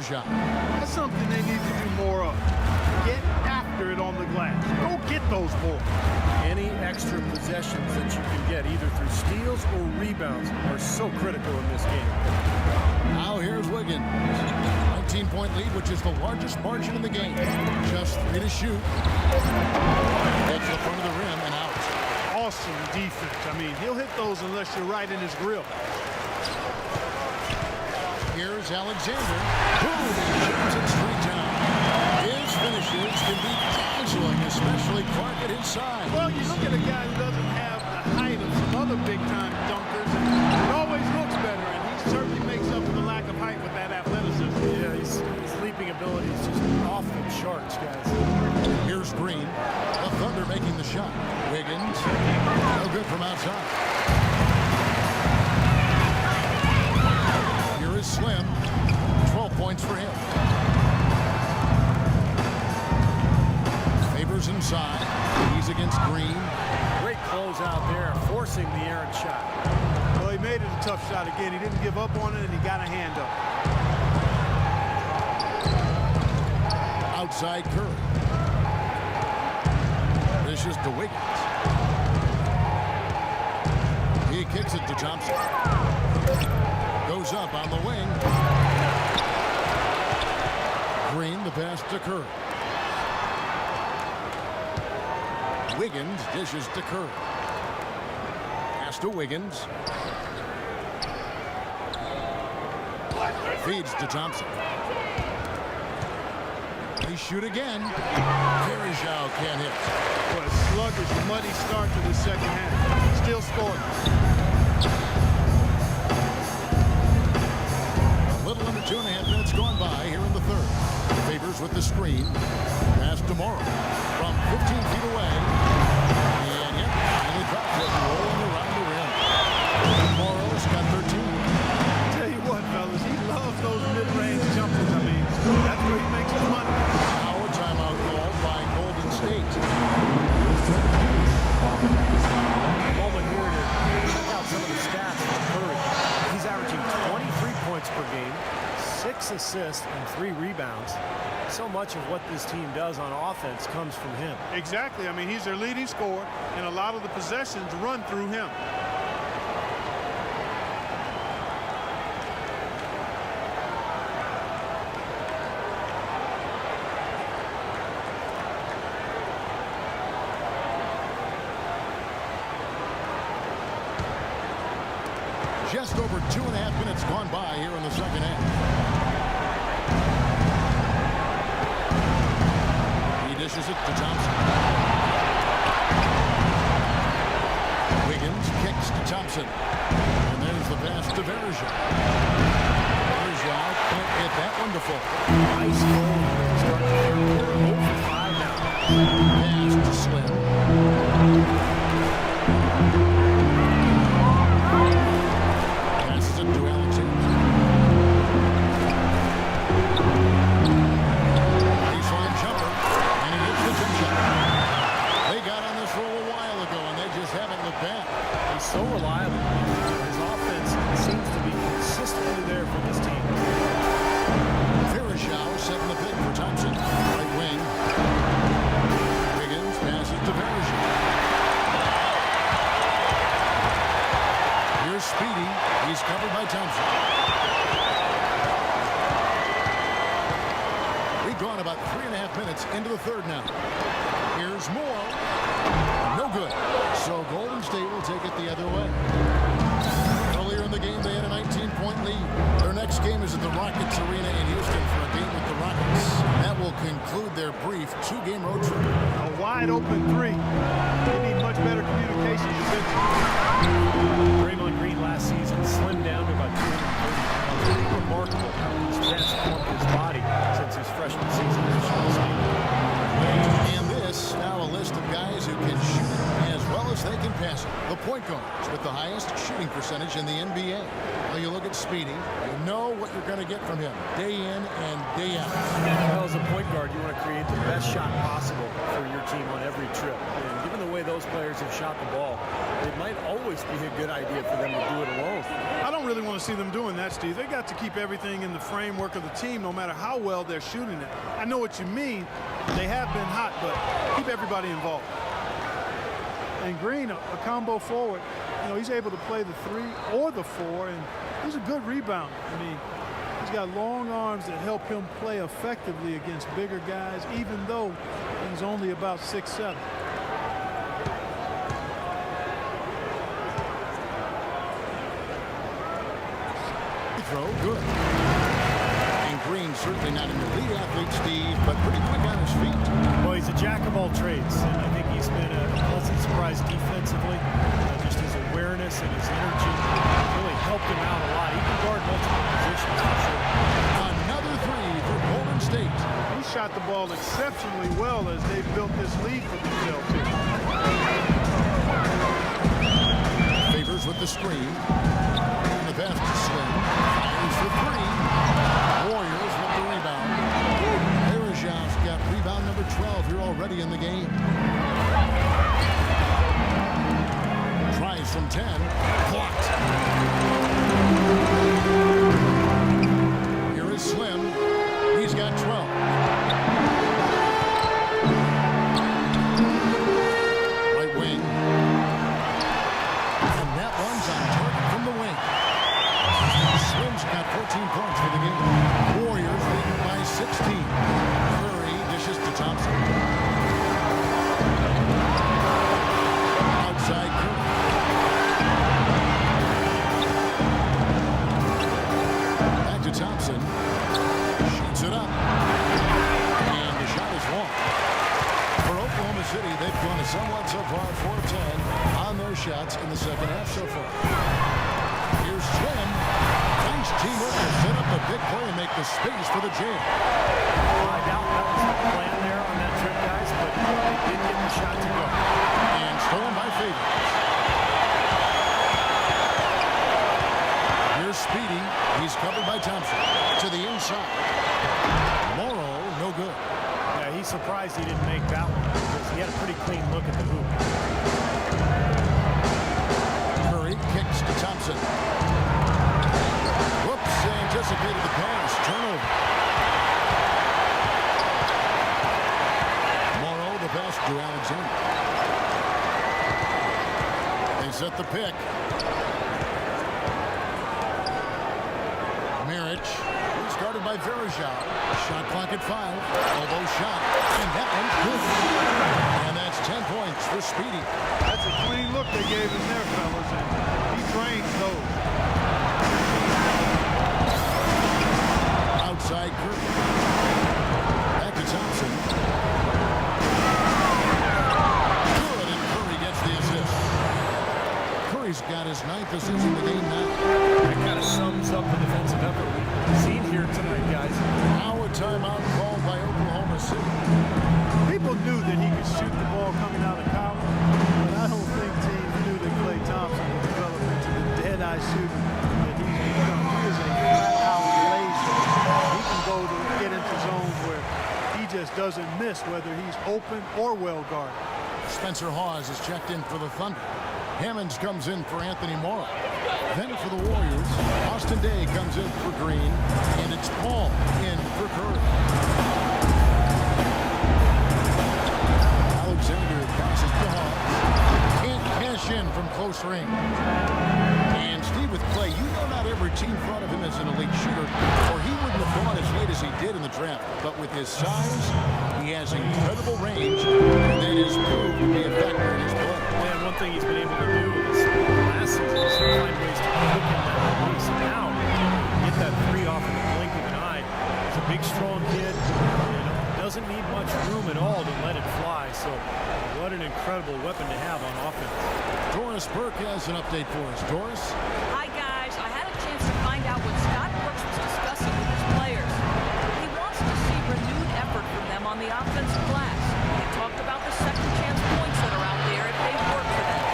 That's something they need to do more of. Get after it on the glass. Go get those balls. Any extra possessions that you can get, either through steals or rebounds, are so critical in this game. Now here's Wiggins. 19 points 10-point lead, which is the largest margin in the game. Just 3 to shoot. Gets to the front of the rim and out. Awesome defense. I mean, he'll hit those unless you're right in his grill. Here's Alexander. Boom! He shoots it straight down. His finishes can be dazzling, especially Clark at his side. Well, you look at a guy who doesn't have the height of some other big-time dunkers, and it always looks better, and he certainly makes up for the lack of height with that athleticism. Yeah, his leaping ability is just off the charts, guys. Here's Green. The Thunder making the shot. Wiggins. No good from outside. Here is Slim. 12 points for him. Favors inside. He's against Green. Great close out there, forcing the errant shot. Well, he made it a tough shot again. He didn't give up on it, and he got a hand up. Outside Curry. This is to Wiggins. He kicks it to Thompson. Goes up on the wing. Green, the pass to Curry. Wiggins dishes to Curry. Pass to Wiggins. Feeds to Thompson. They shoot again. Shai can't hit. What a sluggish, muddy start to the second half. Still scoring. A little under 2.5 minutes gone by here in the third. Favors with the screen. Pass to Morrow from 15 feet away. And yet, finally drops it, rolling around the rim. Morrow's got 13. Tell you what, fellas, he loves those mid-range jumpers. I mean, that's where he makes his money. Now a timeout called by Golden State. A moment here to check out some of the stats for Curry. He's averaging 23 points per game, 6 assists, and 3 rebounds. So much of what this team does on offense comes from him. Exactly. I mean, he's their leading scorer, and a lot of the possessions run through him. Just over 2.5 minutes gone by here in the second half. He dishes it to Thompson. Wiggins kicks to Thompson. And there's the pass to Verja. Verja can't get that one to fall. Nice goal. Starting the third quarter, 0 for 5 now. Pass to Slim. Passes it to Alexander. Baseline jumper, and he hits the jump shot. They got on this roll a while ago, and they just haven't looked back. He's so reliable. His offense seems to be consistently there for this team. Verja setting the pick for Thompson. Right wing. Wiggins passes to Verja. Here's Speedy. He's covered by Thompson. We've gone about 3.5 minutes into the third now. Here's Moore. No good. So Golden State will take it the other way. Earlier in the game, they had a 19-point lead. Their next game is at the Rockets Arena in Houston for a game with the Rockets. That will conclude their brief 2-game road trip. A wide open three. They need much better communication defensively. Draymond Green last season slimmed down to about 230 pounds. Pretty remarkable how he's transformed his body since his freshman season at Michigan State. And this, now a list of guys who can shoot as well as they can pass it. The point guards with the highest shooting percentage in the NBA. Well, you look at Speedy, you know what you're going to get from him day in and day out. Well, as a point guard, you want to create the best shot possible for your team on every trip. And given the way those players have shot the ball, it might always be a good idea for them to do it alone. I don't really want to see them doing that, Steve. They got to keep everything in the framework of the team, no matter how well they're shooting it. I know what you mean. They have been hot, but keep everybody involved. And Green, a combo forward, you know, he's able to play the 3 or the 4, and he's a good rebounder. I mean, He's got long arms that help him play effectively against bigger guys, even though he's only about 6'7". Throw, good. And Green certainly not an elite athlete, Steve, but pretty quick on his feet. Well, he's a jack of all trades, and I think he's been a pleasant surprise defensively. Just his awareness and his energy really helped him out a lot. He can guard multiple positions for sure. Another three for Golden State. He shot the ball exceptionally well as they built this lead for themselves here. Favors with the screen. The pass to Slim. Fires for three. Warriors with the rebound. Shai-Gilgeous got rebound number 12 here already in the game. Tries from 10. Blocked. Here is Slim. He's got 12. Right wing. And that one's on target from the wing. Slim's got 14 points for the game. Warriors leading by 16. Curry dishes to Thompson. Outside Curry. Back to Thompson. Shoots it up. And the shot is long. For Oklahoma City, they've gone somewhat so far 4-10 on their shots in the second half so far. Here's Slim. Nice teamwork to set up a big play and make the space for the jam. I doubt that was the plan there on that trip, guys, but they did get the shot to go. And stolen by Favors. Here's Speedy. He's covered by Thompson. To the inside. Morrow, no good. Yeah, he's surprised he didn't make that one because he had a pretty clean look at the hoop. Curry kicks to Thompson. Whoops, anticipated the pass. Turnover. Morrow, the pass to Alexander. They set the pick. Marich, started by Verajao. Shot clock at 5. Elbow shot. And that one's good. And that's 10 points for Speedy. That's a clean look they gave him there, fellas, and he drains those. Outside Curry. Back to Thompson. Good, and Curry gets the assist. Curry's got his 9th assist in the game now. That kind of sums up the defensive effort we've seen here tonight, guys. Now a timeout called by Oklahoma City. People knew that he could shoot the ball coming out of college, but I don't think teams knew that Klay Thompson would develop into the dead-eye shooter that he's become. He is a flat-out laser. He can go to get into zones where he just doesn't miss, whether he's open or well guarded. Spencer Hawes is checked in for the Thunder. Hammonds comes in for Anthony Morrow. Then for the Warriors, Austin Day comes in for Green, and it's Paul in for Curry. Alexander passes to Hawes. Can't cash in from close range. And Steve with Klay, you know not every team thought of him as an elite shooter, or he wouldn't have gone as late as he did in the draft. But with his size, he has incredible range, and that is proved to be a factor in his play. And one thing he's been able to do is last season is find ways to cook in that release. And now, get that three off in the blink of an eye. He's a big, strong kid. Doesn't need much room at all to let it fly. So, what an incredible weapon to have on offense. Doris Burke has an update for us. Doris? Hi, guys. I had a chance to find out what Scott Brooks was discussing with his players. He wants to see renewed effort from them on the offensive glass. He talked about the second chance points that are out there if they work for them.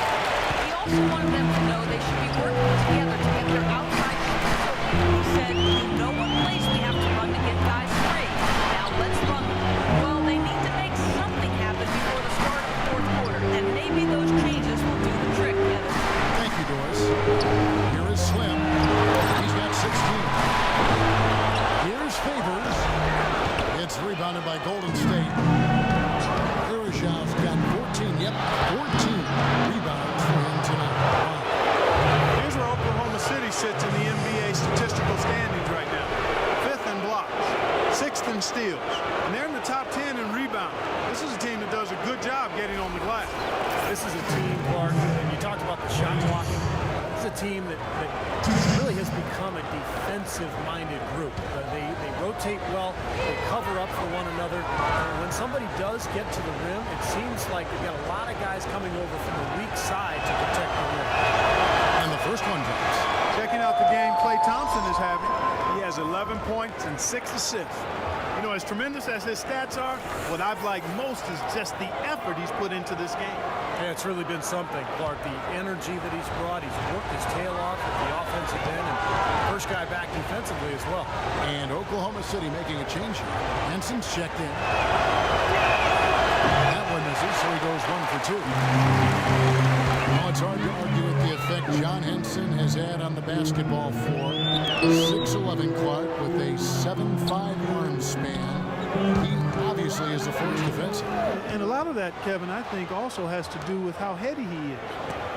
He also wanted them to know they should be working together to get their outside shots. He said, you know what plays we have to run to get guys free. Now let's run them. Well, they need to make something happen before the start of the fourth quarter, and maybe those changes will do the trick. Thank you, Doris. Here is Slim. He's got 16. Here's Favors. It's rebounded by Golden State. Verajao got 14. Yep, 14 rebounds for him tonight. Wow. Here's where Oklahoma City sits in the NBA statistical standings right now. steals. And they're in the top 10 in rebounding. This is a team that does a good job getting on the glass. This is a team, Clark, and you talked about the shot blocking. This is a team that really has become a defensive-minded group. They rotate well, they cover up for one another. And when somebody does get to the rim, it seems like they've got a lot of guys coming over from the weak side to protect the rim. And the first one drops. Checking out the game Klay Thompson is having, he has 11 points and 6 assists. You know, as tremendous as his stats are, what I've liked most is just the effort he's put into this game. Yeah, it's really been something, Clark. The energy that he's brought, he's worked his tail off at the offensive end, and first guy back defensively as well. And Oklahoma City making a change here. Henson's checked in. That one misses, so he goes 1 for 2. Well, it's hard to argue with the effect John Henson has had on the basketball floor. 6'11" Clark with a 7'5" arm span. He obviously is a force defensive. And a lot of that, Kevin, I think also has to do with how heady he is.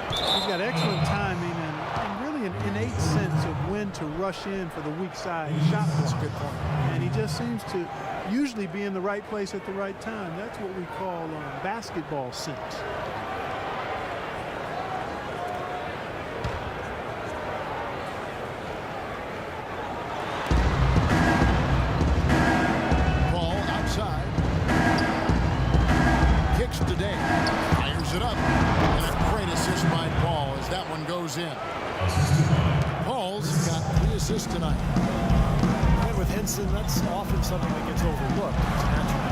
He's got excellent timing and really an innate sense of when to rush in for the weak side shot. That's a good point. And he just seems to usually be in the right place at the right time. That's what we call basketball sense. Today fires it up, and a great assist by Paul as that one goes in. Paul's got 3 assists tonight. And with Henson, that's often something that gets overlooked. It's natural.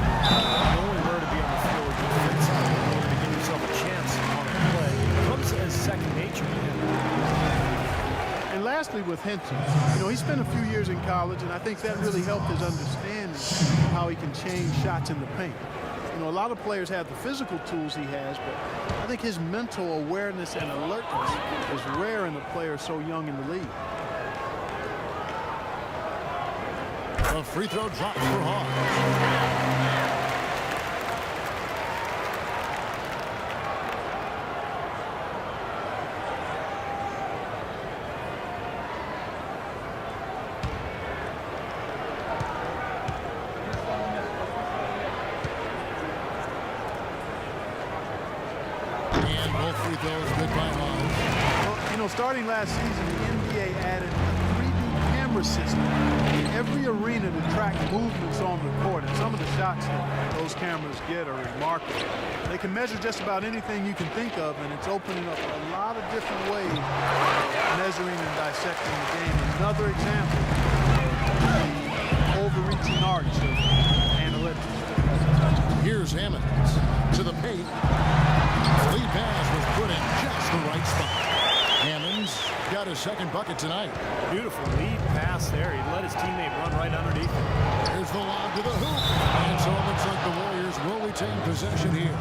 Knowing where to be on the floor defensively in order to give yourself a chance on a play comes as second nature to him. And lastly, with Henson, you know, he spent a few years in college, and I think that really helped his understanding of how he can change shots in the paint. You know, a lot of players have the physical tools he has, but I think his mental awareness and alertness is rare in a player so young in the league. A free throw drops for Hawks. Starting last season, the NBA added a 3D camera system in every arena to track movements on the court. And some of the shots that those cameras get are remarkable. They can measure just about anything you can think of, and it's opening up a lot of different ways of measuring and dissecting the game. Another example of the overreaching arch of analytics. Here's Hammonds to the paint. Lead pass was put in just the right spot. Hammonds got his second bucket tonight. Beautiful lead pass there. He let his teammate run right underneath him. There's the lob to the hoop. And so it looks like the Warriors will retain possession here.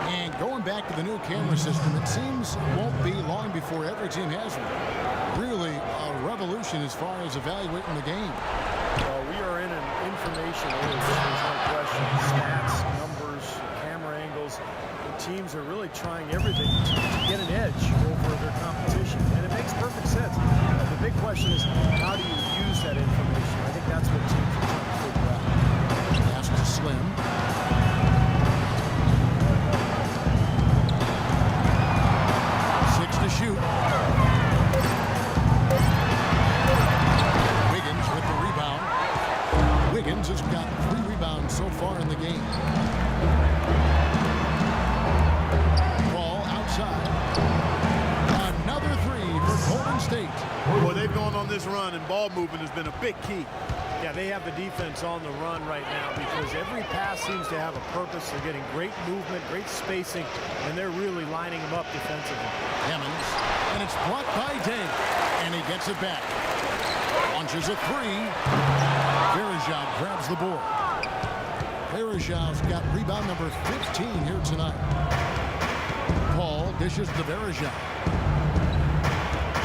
And going back to the new camera system, it seems it won't be long before every team has one. Really a revolution as far as evaluating the game. Well, we are in an information age. There's no question. Stats, numbers, camera angles. Teams are really trying everything to get an edge over their competition, and it makes perfect sense. The big question is, how do you use that information? I think that's what teams are trying to figure out. Pass to Slim. Six to shoot. Wiggins with the rebound. Wiggins has got 3 rebounds so far in the game. Another 3 for Golden State. Boy, they've gone on this run, and ball movement has been a big key. Yeah, they have the defense on the run right now because every pass seems to have a purpose. They're getting great movement, great spacing, and they're really lining them up defensively. Hammonds, and it's blocked by Day, and he gets it back. Launches a 3. Verejao grabs the board. Verejao's got rebound number 15 here tonight. Paul dishes to Verejao.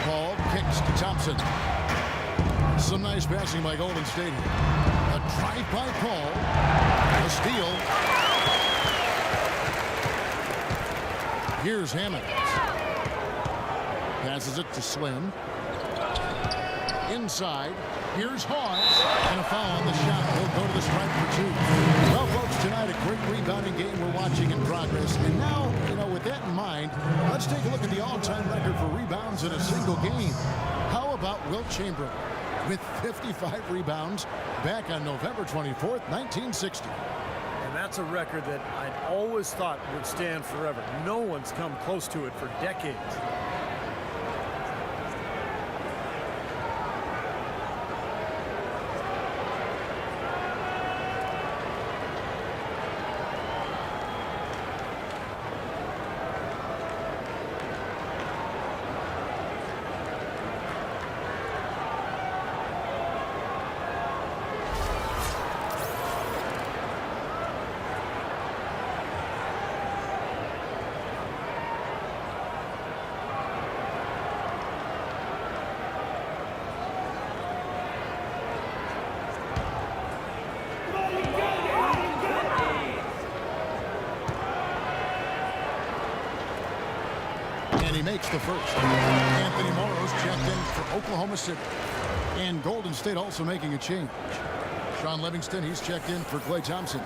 Paul kicks to Thompson. Some nice passing by Golden State here. A drive by Paul. A steal. Here's Hammonds. Passes it to Slim. Inside. Here's Hawes. And a foul on the shot. No go to the stripe for two. Well, folks, tonight a great rebounding game we're watching in progress. And now, with that in mind, let's take a look at the all-time record for rebounds in a single game. How about Wilt Chamberlain with 55 rebounds back on November 24th, 1960. And that's a record that I'd always thought would stand forever. No one's come close to it for decades. He makes the first. Anthony Morrow's checked in for Oklahoma City. And Golden State also making a change. Sean Livingston, he's checked in for Klay Thompson.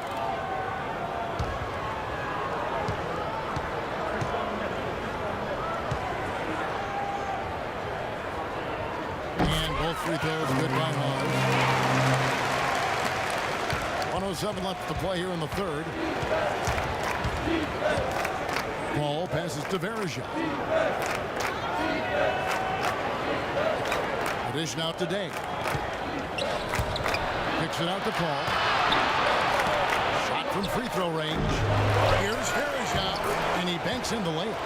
And both free throws good by Hawes. 1:07 left to play here in the third. Ball passes to Verija. Addition out to Day. Kicks it out to Paul. Shot from free throw range. Here's Verija, and he banks in the layup.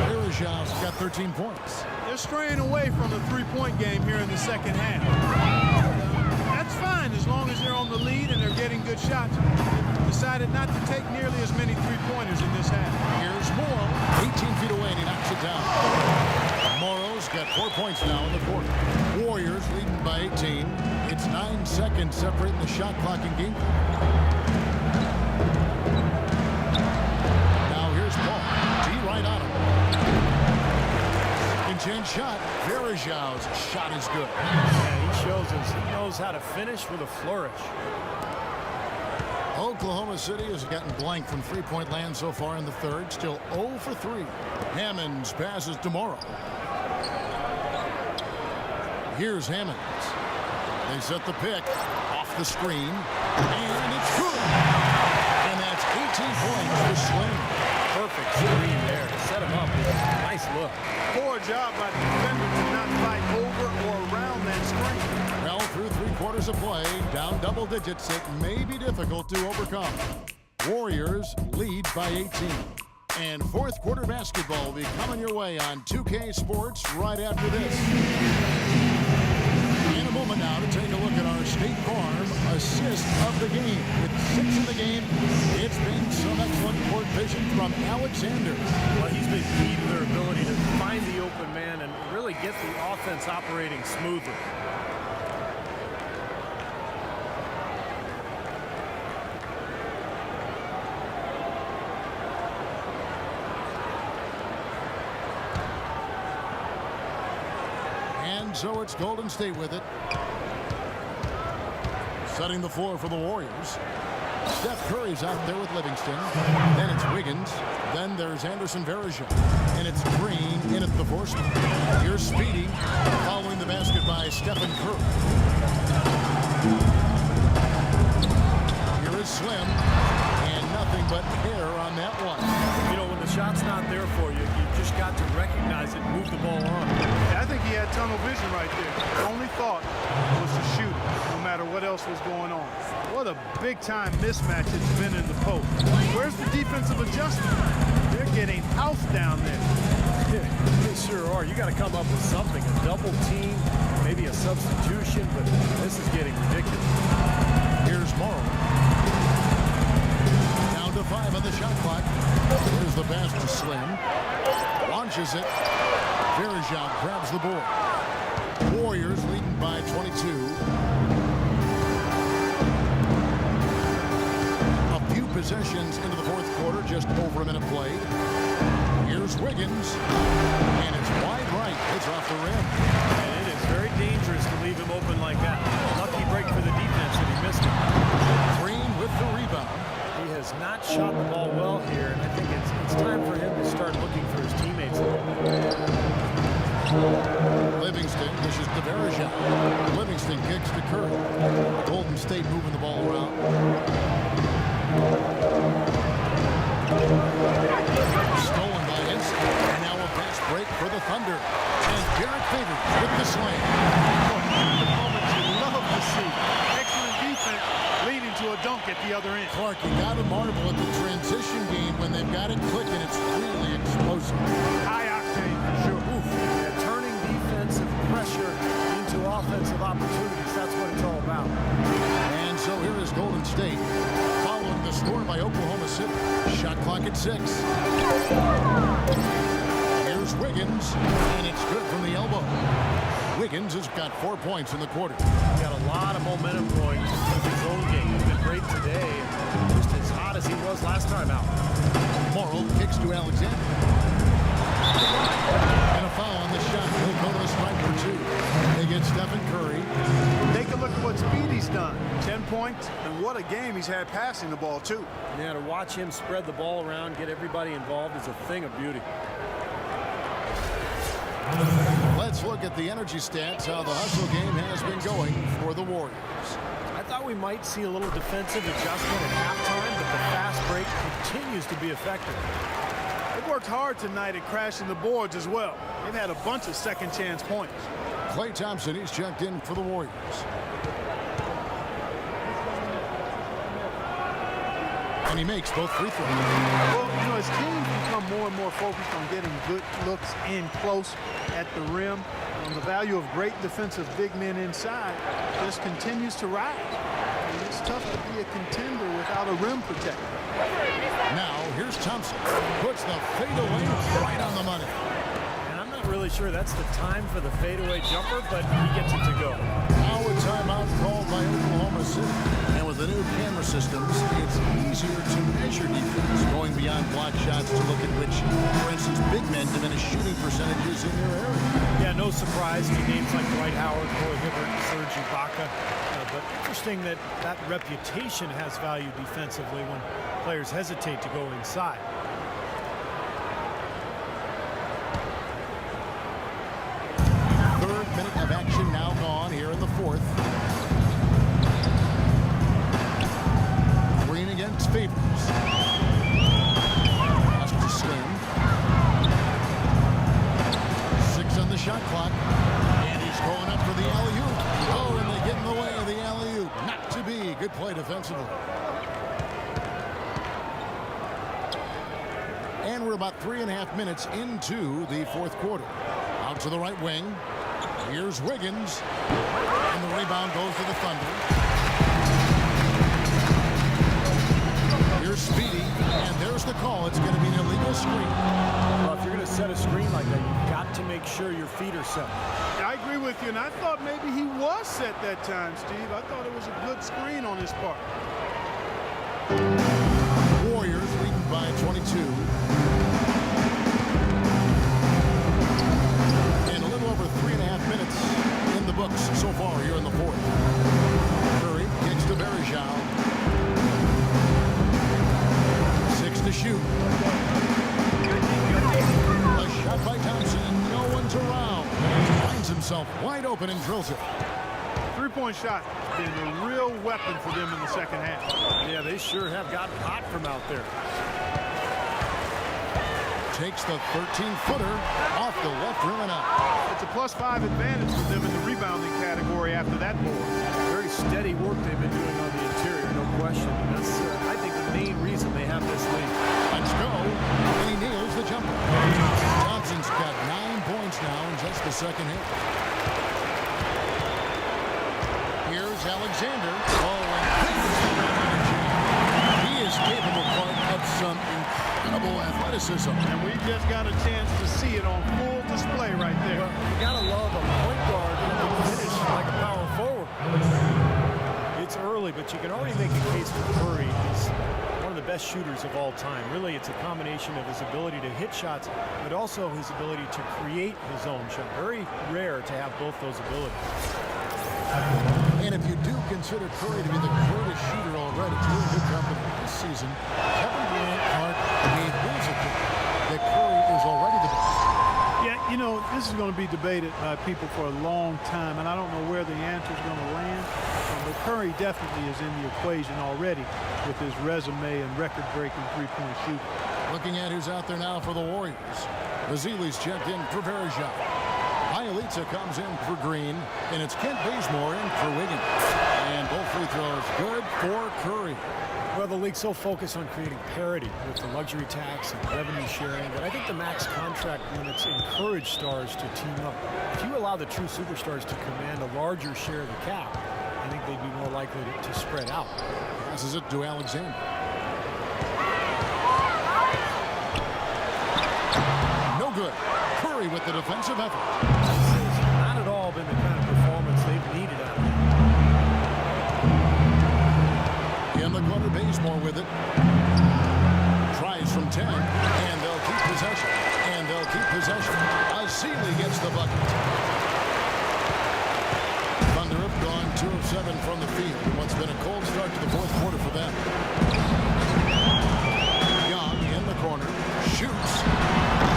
Verija's got 13 points. They're straying away from the three-point game here in the second half. That's fine as long as they're on the lead and they're getting good shots. Decided not to take nearly as many three-pointers in this half. Here's Morrow, 18 feet away, and he knocks it down. Morrow's got 4 points now in the quarter. Warriors leading by 18. It's 9 seconds separating the shot clock and game clock. Now here's Paul. D right on him. Second chance shot. Verija's shot is good. Yeah, he shows us he knows how to finish with a flourish. Oklahoma City has gotten blank from three-point land so far in the third. Still 0 for 3. Hammonds passes to Morrow. Here's Hammonds. They set the pick off the screen. And it's good. And that's 18 points for Slim. Perfect screen there. Set him up. Nice look. Poor job by the defender to not fight over or around that screen. Well, through 3/4 of play, down double digits, it may be difficult to overcome. Warriors lead by 18. And fourth quarter basketball will be coming your way on 2K Sports right after this. In a moment now to take a look at our State Farm assist of the game. With 6 in the game, it's been some excellent court vision from Alexander. Well, he's been key to their ability to find the open man and really get the offense operating smoothly. So it's Golden State with it. Setting the floor for the Warriors. Steph Curry's out there with Livingston. Then it's Wiggins. Then there's Anderson Varejao. And it's Green in at the four spot. Here's Speedy following the basket by Stephen Curry. Here is Slim. And nothing but hair on that one. You know, when the shot's not there for you, you just got to recognize it and move the ball on. I think he had tunnel vision right there. The only thought was to shoot, no matter what else was going on. What a big-time mismatch it's been in the post. Where's the defensive adjustment? They're getting housed down there. Yeah, they sure are. You got to come up with something, a double team, maybe a substitution, but this is getting ridiculous. Here's Morrow. Down to 5 on the shot clock. Here's the pass to Slim. Launches it. Verija grabs the board. Warriors leading by 22. A few possessions into the fourth quarter, just over a minute played. Here's Wiggins. And it's wide right. It's off the rim. And it is very dangerous to leave him open like that. Lucky break for the defense that he missed it. the other end. Clark, you got to marvel at the transition game when they've got it clicking. It's really explosive. High octane for sure. Oof. Yeah, turning defensive pressure into offensive opportunities. That's what it's all about. And so here is Golden State, following the score by Oklahoma City. Shot clock at 6. Here's Wiggins, and it's good from the elbow. Wiggins has got 4 points in the quarter. He's got a lot of momentum going into his own game. He's been great today, and just as hot as he was last time out. Morrill kicks to Alexander. And a foul on the shot. He'll go to the stripe for 2. They get Stephen Curry. Take a look at what Speedy's done. 10 points, and what a game he's had passing the ball, too. Yeah, to watch him spread the ball around, get everybody involved is a thing of beauty. Let's look at the energy stats, how the hustle game has been going for the Warriors. I thought we might see a little defensive adjustment at halftime, but the fast break continues to be effective. They've worked hard tonight at crashing the boards as well. They've had a bunch of second chance points. Klay Thompson, he's checked in for the Warriors. And he makes both free throws. Well, you know, as teams become more and more focused on getting good looks in close at the rim, and the value of great defensive big men inside just continues to rise. And it's tough to be a contender without a rim protector. Now, here's Thompson. Puts the fadeaway right on the money. And I'm not really sure that's the time for the fadeaway jumper, but he gets it to go. Now a timeout called by Oklahoma City. And with the new camera systems, it's easier to measure defense, going beyond block shots to look at which, for instance, big men diminish shooting percentages in their area. Yeah, no surprise to names like Dwight Howard, Roy Hibbert, Serge Ibaka. But interesting that that reputation has value defensively when players hesitate to go inside. Third minute of action now gone here in the fourth. Green against Favors. Pass to Slim. 6 on the shot clock. And he's going up for the alley-oop. Oh, and they get in the way of the alley-oop. Not to be. Good play defensively. And we're about 3.5 minutes into the fourth quarter. Out to the right wing. Here's Wiggins. And the rebound goes to the Thunder. Here's Speedy. And there's the call. It's going to be an illegal screen. Well, if you're going to set a screen like that, you've got to make sure your feet are set. I agree with you, and I thought maybe he was set that time, Steve. I thought it was a good screen on his part. Warriors leading by 22. And a little over 3.5 minutes in the books so far here in the fourth. Curry kicks to Bergeron. 6 to shoot. A shot by Thompson and no one's around. He finds himself wide open and drills it. Three-point shot has been a real weapon for them in the second half. Yeah, they sure have gotten hot from out there. Takes the 13-footer off the left rim and out. It's a +5 advantage for them in the rebounding category after that board. Very steady work they've been doing on the interior, no question. That's, I think, the main reason they have this lead. Let's go. And he nails the jumper. Johnson's got 9 points now in just the second half. Here's Alexander. Oh, and he is capable of some incredible athleticism. And we just got a chance to see it on full display right there. Well, you got to love a point guard who can finish like a power forward. It's early, but you can already make a case for Curry. He's one of the best shooters of all time. Really, it's a combination of his ability to hit shots, but also his ability to create his own shot. Very rare to have both those abilities. And if you do consider Curry to be the greatest shooter already, he's in good company this season. Kevin Durant, Clark, made his opinion that Curry is already the best. Yeah, you know, this is going to be debated by people for a long time, and I don't know where the answer is going to land. But Curry definitely is in the equation already with his resume and record-breaking three-point shooting. Looking at who's out there now for the Warriors. Vasili's checked in for Bergeron. Ielitsa comes in for Green, and it's Kent Bazemore in for Wiggins. And both free throws good for Curry. league's so focused on creating parity with the luxury tax and revenue sharing that I think the max contract limits encourage stars to team up. If you allow the true superstars to command a larger share of the cap, I think they'd be more likely to spread out. Passes it to Alexander. No good. Curry with the defensive effort. This has not at all been the kind of performance they've needed out of him. In the corner, Bazemore with it. Tries from 10, and they'll keep possession. And they'll keep possession. Seeley gets the bucket. Thunder have gone 2 of 7 from the field in what's been a cold start to the fourth quarter for them. Young in the corner. Shoots.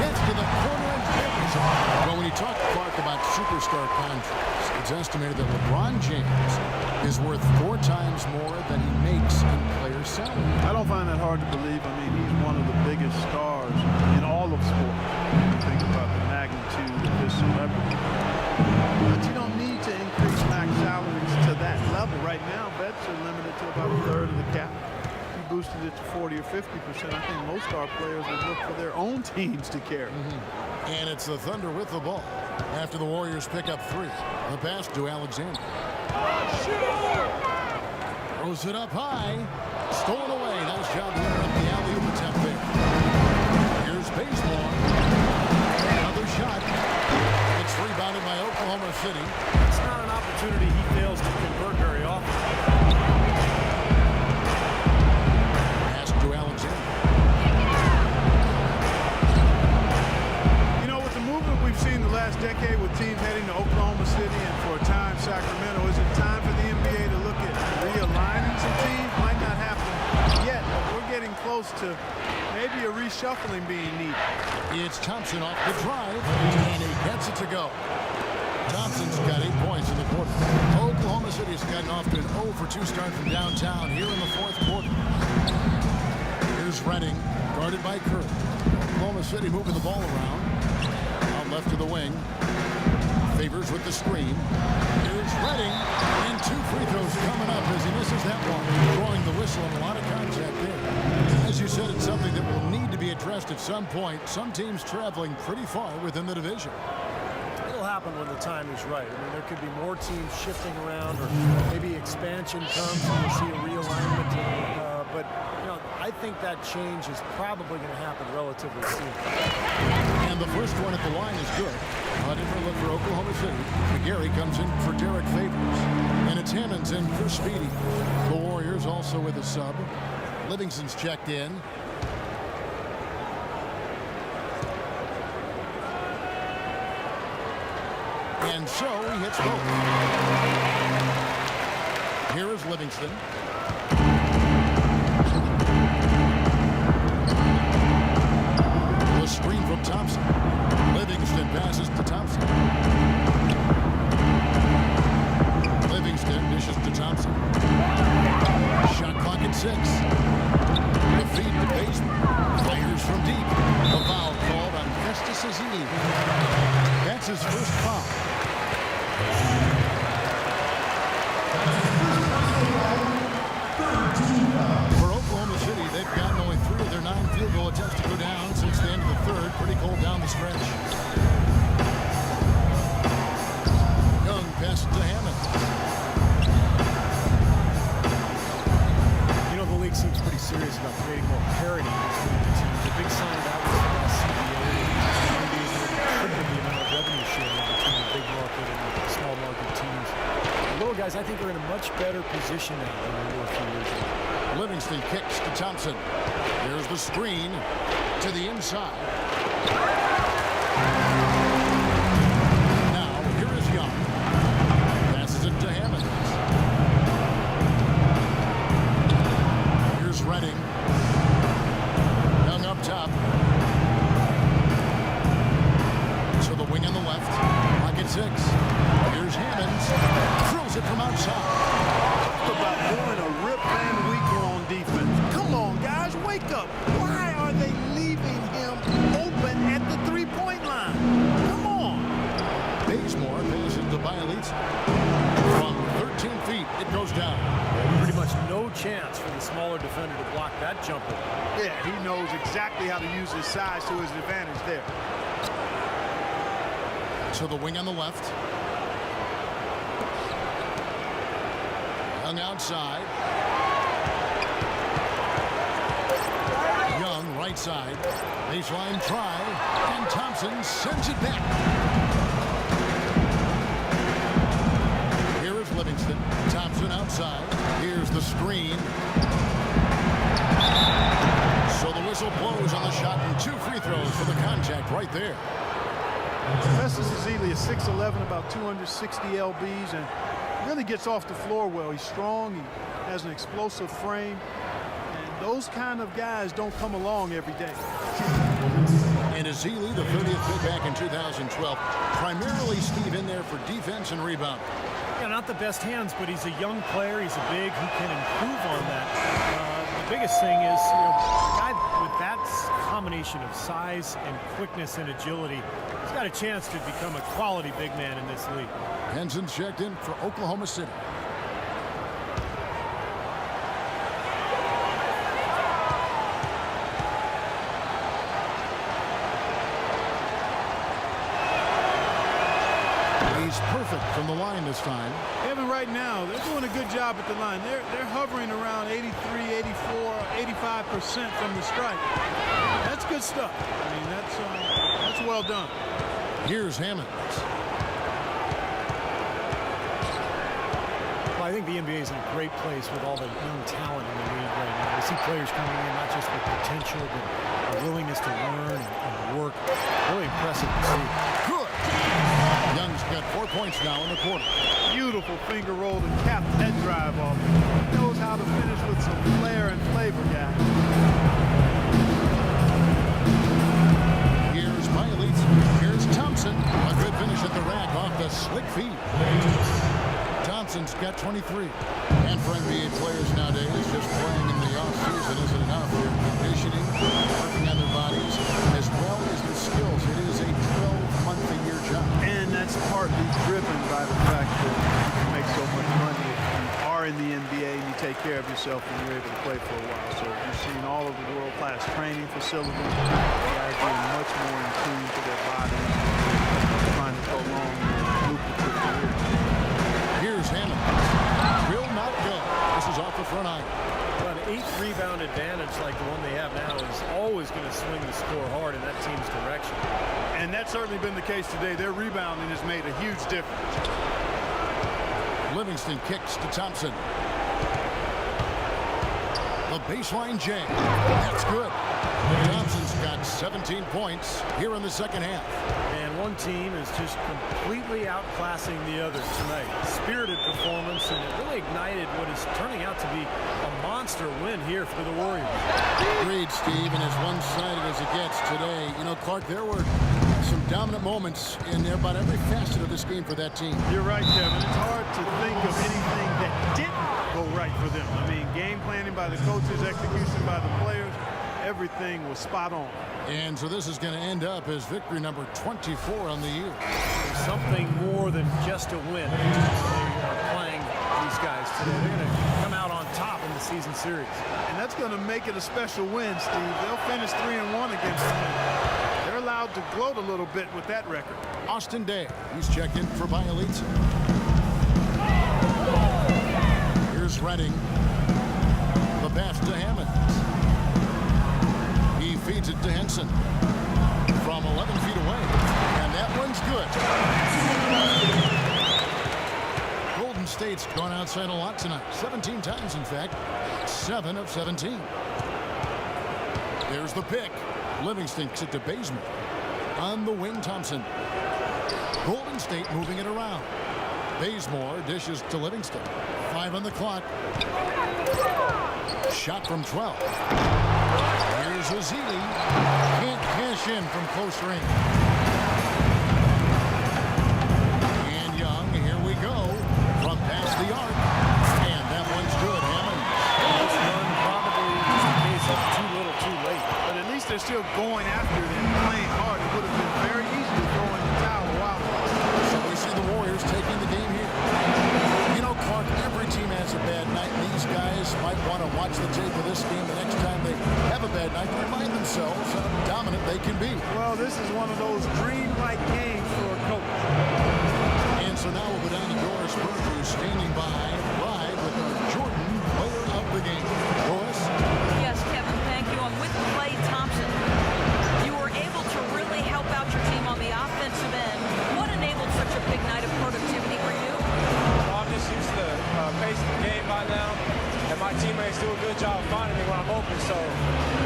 Gets to the corner and buries it. Well, when you talk, Clark, about superstar contracts, it's estimated that LeBron James is worth 4 times more than he makes in player salary. I don't find that hard to believe. I mean, he's one of the biggest stars in all of sport. When you think about the magnitude of his celebrity. But you don't need to increase max salaries to that level. Right now, bets are limited to about a third of the cap. If you boosted it to 40 or 50%, I think most star players would look for their own teams to carry. And it's the Thunder with the ball after the Warriors pick up 3. The pass to Alexander. Throws it up high. Stolen away. Nice job to interrupt the alley-oop attempt there. Here's Bazemore. Another shot. It's rebounded by Oklahoma City. It's not an opportunity he fails to convert very often. Pass to Alexander. You know, with the movement we've seen the last decade with teams heading to Oklahoma City and for a time Sacramento, is it time for the NBA to look at realigning some teams? Might not happen yet, but we're getting close to maybe a reshuffling being needed. It's Thompson off the drive, and he gets it to go. Thompson's got 8 points in the quarter. Oklahoma City's gotten off to an 0 for 2 start from downtown here in the fourth quarter. Here's Redding, guarded by Curry. Oklahoma City moving the ball around. Out left to the wing. Favors with the screen. Here's Redding, and 2 free throws coming up as he misses that one. Drawing the whistle and a lot of contact there. As you said, it's something that will need to be addressed at some point. Some teams traveling pretty far within the division. It'll happen when the time is right. I mean, there could be more teams shifting around, or maybe expansion comes and we'll see a realignment. But, you know, I think that change is probably going to happen relatively soon. And the first one at the line is good. A different look for Oklahoma City. McGarry comes in for Derek Favors. And it's Hammonds in for Speedy. The Warriors also with a sub. Livingston's checked in. And so he hits both. Here is Livingston. The screen from Thompson. Livingston passes to Thompson. Livingston dishes to Thompson. Shot clock at 6. The feed to Bazemore. Fires from deep. A foul called on Festus Ezeli. That's his first foul. For Oklahoma City, they've gotten only 3 of their 9 field goal attempts to go down since the end of the third. Pretty cold down the stretch. Young passes to Hammond. You know, the league seems pretty serious about creating more parity between the teams. The big sign of that was the last CBA. The NBA is going to triple the amount of revenue sharing between the big market and the small market teams. The little guys, I think, are in a much better position now than they were a few years ago. Livingston kicks to Thompson. There's the screen to the inside. Now, here is Young. Passes it to Hammond. Here's Redding. Young up top. To the wing on the left. Pocket 6. Here's Hammonds. Throws it from outside. About doing a Rip Van Winkle on defense. Come on, guys, wake up. Why are they leaving him open at the three-point line? Come on. Bazemore passes to Bielitz. From 13 feet, it goes down. Pretty much no chance for the smaller defender to block that jumper. Yeah, he knows exactly how to use his size to his advantage there. To the wing on the left. Young outside. Young right side. Baseline try. And Thompson sends it back. Here is Livingston. Thompson outside. Here's the screen. So the whistle blows on the shot and 2 free throws for the contact right there. Festus Ezeli is 6'11", about 260 lbs, and really gets off the floor well. He's strong. He has an explosive frame. And those kind of guys don't come along every day. And Ezeli, the 30th pick back in 2012, primarily Steve in there for defense and rebound. Yeah, not the best hands, but he's a young player. He's a big who can improve on that. The biggest thing is, a guy with that combination of size and quickness and agility, he's got a chance to become a quality big man in this league. Henson's checked in for Oklahoma City. He's perfect from the line this time. Evan, right now, they're doing a good job at the line. They're hovering around 83, 84, 85% from the stripe. That's good stuff. I mean, that's well done. Here's Hammonds. Well, I think the NBA is in a great place with all the young talent in the league right now. We see players coming in not just with potential, but a willingness to learn and work. Really impressive to see. Good. Young's got 4 points now in the quarter. Beautiful finger roll and cap head drive off. He knows how to finish with some flair and flavor, guy. Here's Miley. Here's Thompson. A good finish at the rack off the slick feed. Thompson's got 23. And for NBA players nowadays, just playing in the offseason isn't enough. They're conditioning, working on their bodies, as well as their skills. It is a 12-month-a-year job. And that's partly driven by the fact that you can make so much money if you are in the NBA and you take care of yourself and you're able to play for a while. So you've seen all of the world-class training facilities. Guys being much more in tune to their bodies, trying to prolong their lucrative career. Here's Hammond. Will not go. This is off the front iron. Well, an 8-rebound advantage like the one they have now is always going to swing the score hard in that team's direction. And that's certainly been the case today. Their rebounding has made a huge difference. Livingston kicks to Thompson. The baseline J. That's good. Thompson's got 17 points here in the second half. And one team is just completely outclassing the other tonight. Spirited performance, and it really ignited what is turning out to be a monster win here for the Warriors. Agreed, Steve, and as one-sided as it gets today. You know, Clark, there were some dominant moments in about every facet of this game for that team. You're right, Kevin. It's hard to think of anything that didn't go right for them. I mean, game planning by the coaches, execution by the players, everything was spot on. And so this is going to end up as victory number 24 on the year. There's something more than just a win. They are playing these guys today. They're going to come out on top in the season series. And that's going to make it a special win, Steve. They'll finish 3-1 against them. They're allowed to gloat a little bit with that record. Austin Day, he's checked in for Bielitsa. Here's Redding. The pass to Hammond. He feeds it to Henson from 11 feet away. And that one's good. Golden State's gone outside a lot tonight. 17 times, in fact. 7 of 17. There's the pick. Livingston kicks it to Bazemore. On the wing, Thompson. Golden State moving it around. Bazemore dishes to Livingston. 5 on the clock. Shot from 12. Here's Ezeli. Can't cash in from close range. And Young, here we go. From past the arc. And that one's good, Hammond. This run probably just a case of too little, too late. But at least they're still going after it and playing hard. It would have been very easy to throw in the towel a while ago. So we see the Warriors taking the game here. You know, Clark, every team has a bad night. These guys might want to watch the tape of this game the next time they have a bad night to remind themselves how dominant they can be. Well, this is one of those dream-like games for a coach. And so now we'll go down to Doris Burke, who's standing by live with our Jordan player of the game. Doris? Yes, Kevin, thank you. I'm with Klay Thompson. You were able to really help out your team on the offensive end. What enabled such a big night of productivity for you? Well, I'm just used to pace the game by now, and my teammates do a good job of finding me when I'm open, so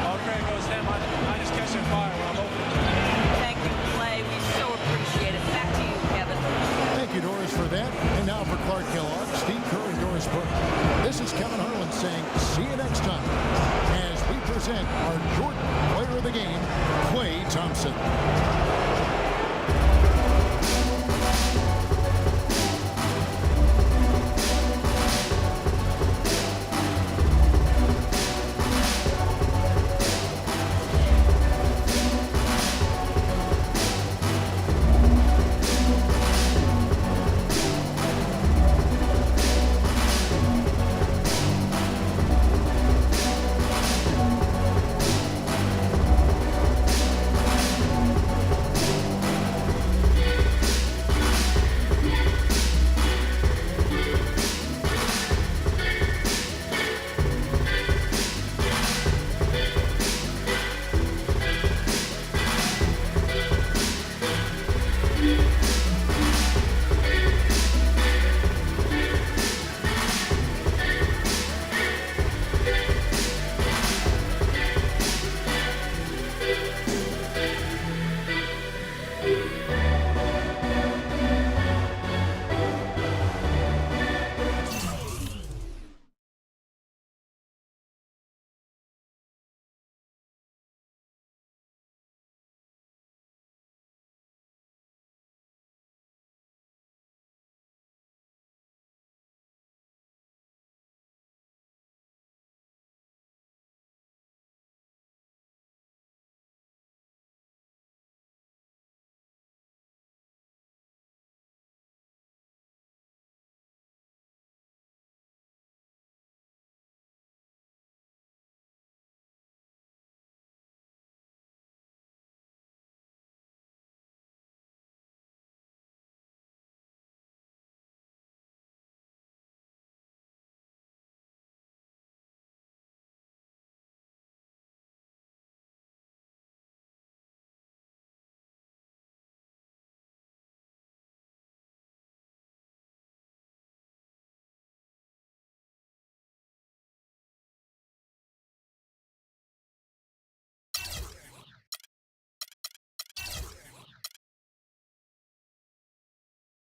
all credit goes to them. I just catch them fire when I'm open. Thank you, Klay. We so appreciate it. Back to you, Kevin. Thank you, Doris, for that. And now for Clark Kellogg, Steve Kerr, and Doris Burke. This is Kevin Harlan saying, see you next time, as we present our Jordan player of the game, Klay Thompson.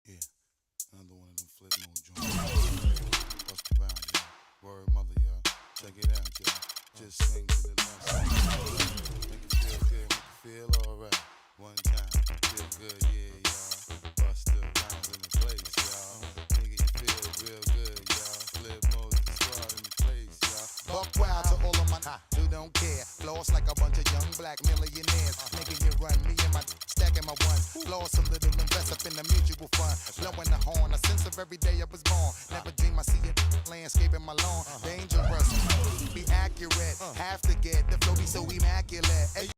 Yeah, another one of them flip mode joints. Bust the bounds, y'all. Word mother, y'all. Check it out, y'all. Just swing to the left side. Make it feel good, make it feel alright. One time, feel good, yeah, y'all. Bust the bounds in the place, y'all. Nigga, you feel real good, y'all. Flip mode, the squad in the place, y'all. Buck wild to all of my who don't care. Floss like a bunch of young black millionaires. Making you run, me and my stacking my ones. Floss a little, invest up in the mutual fund. Blowing the horn, a sense of every day I was born. Never dream I see it landscaping my lawn. Dangerous, be accurate. Have to get the flow be so immaculate. Hey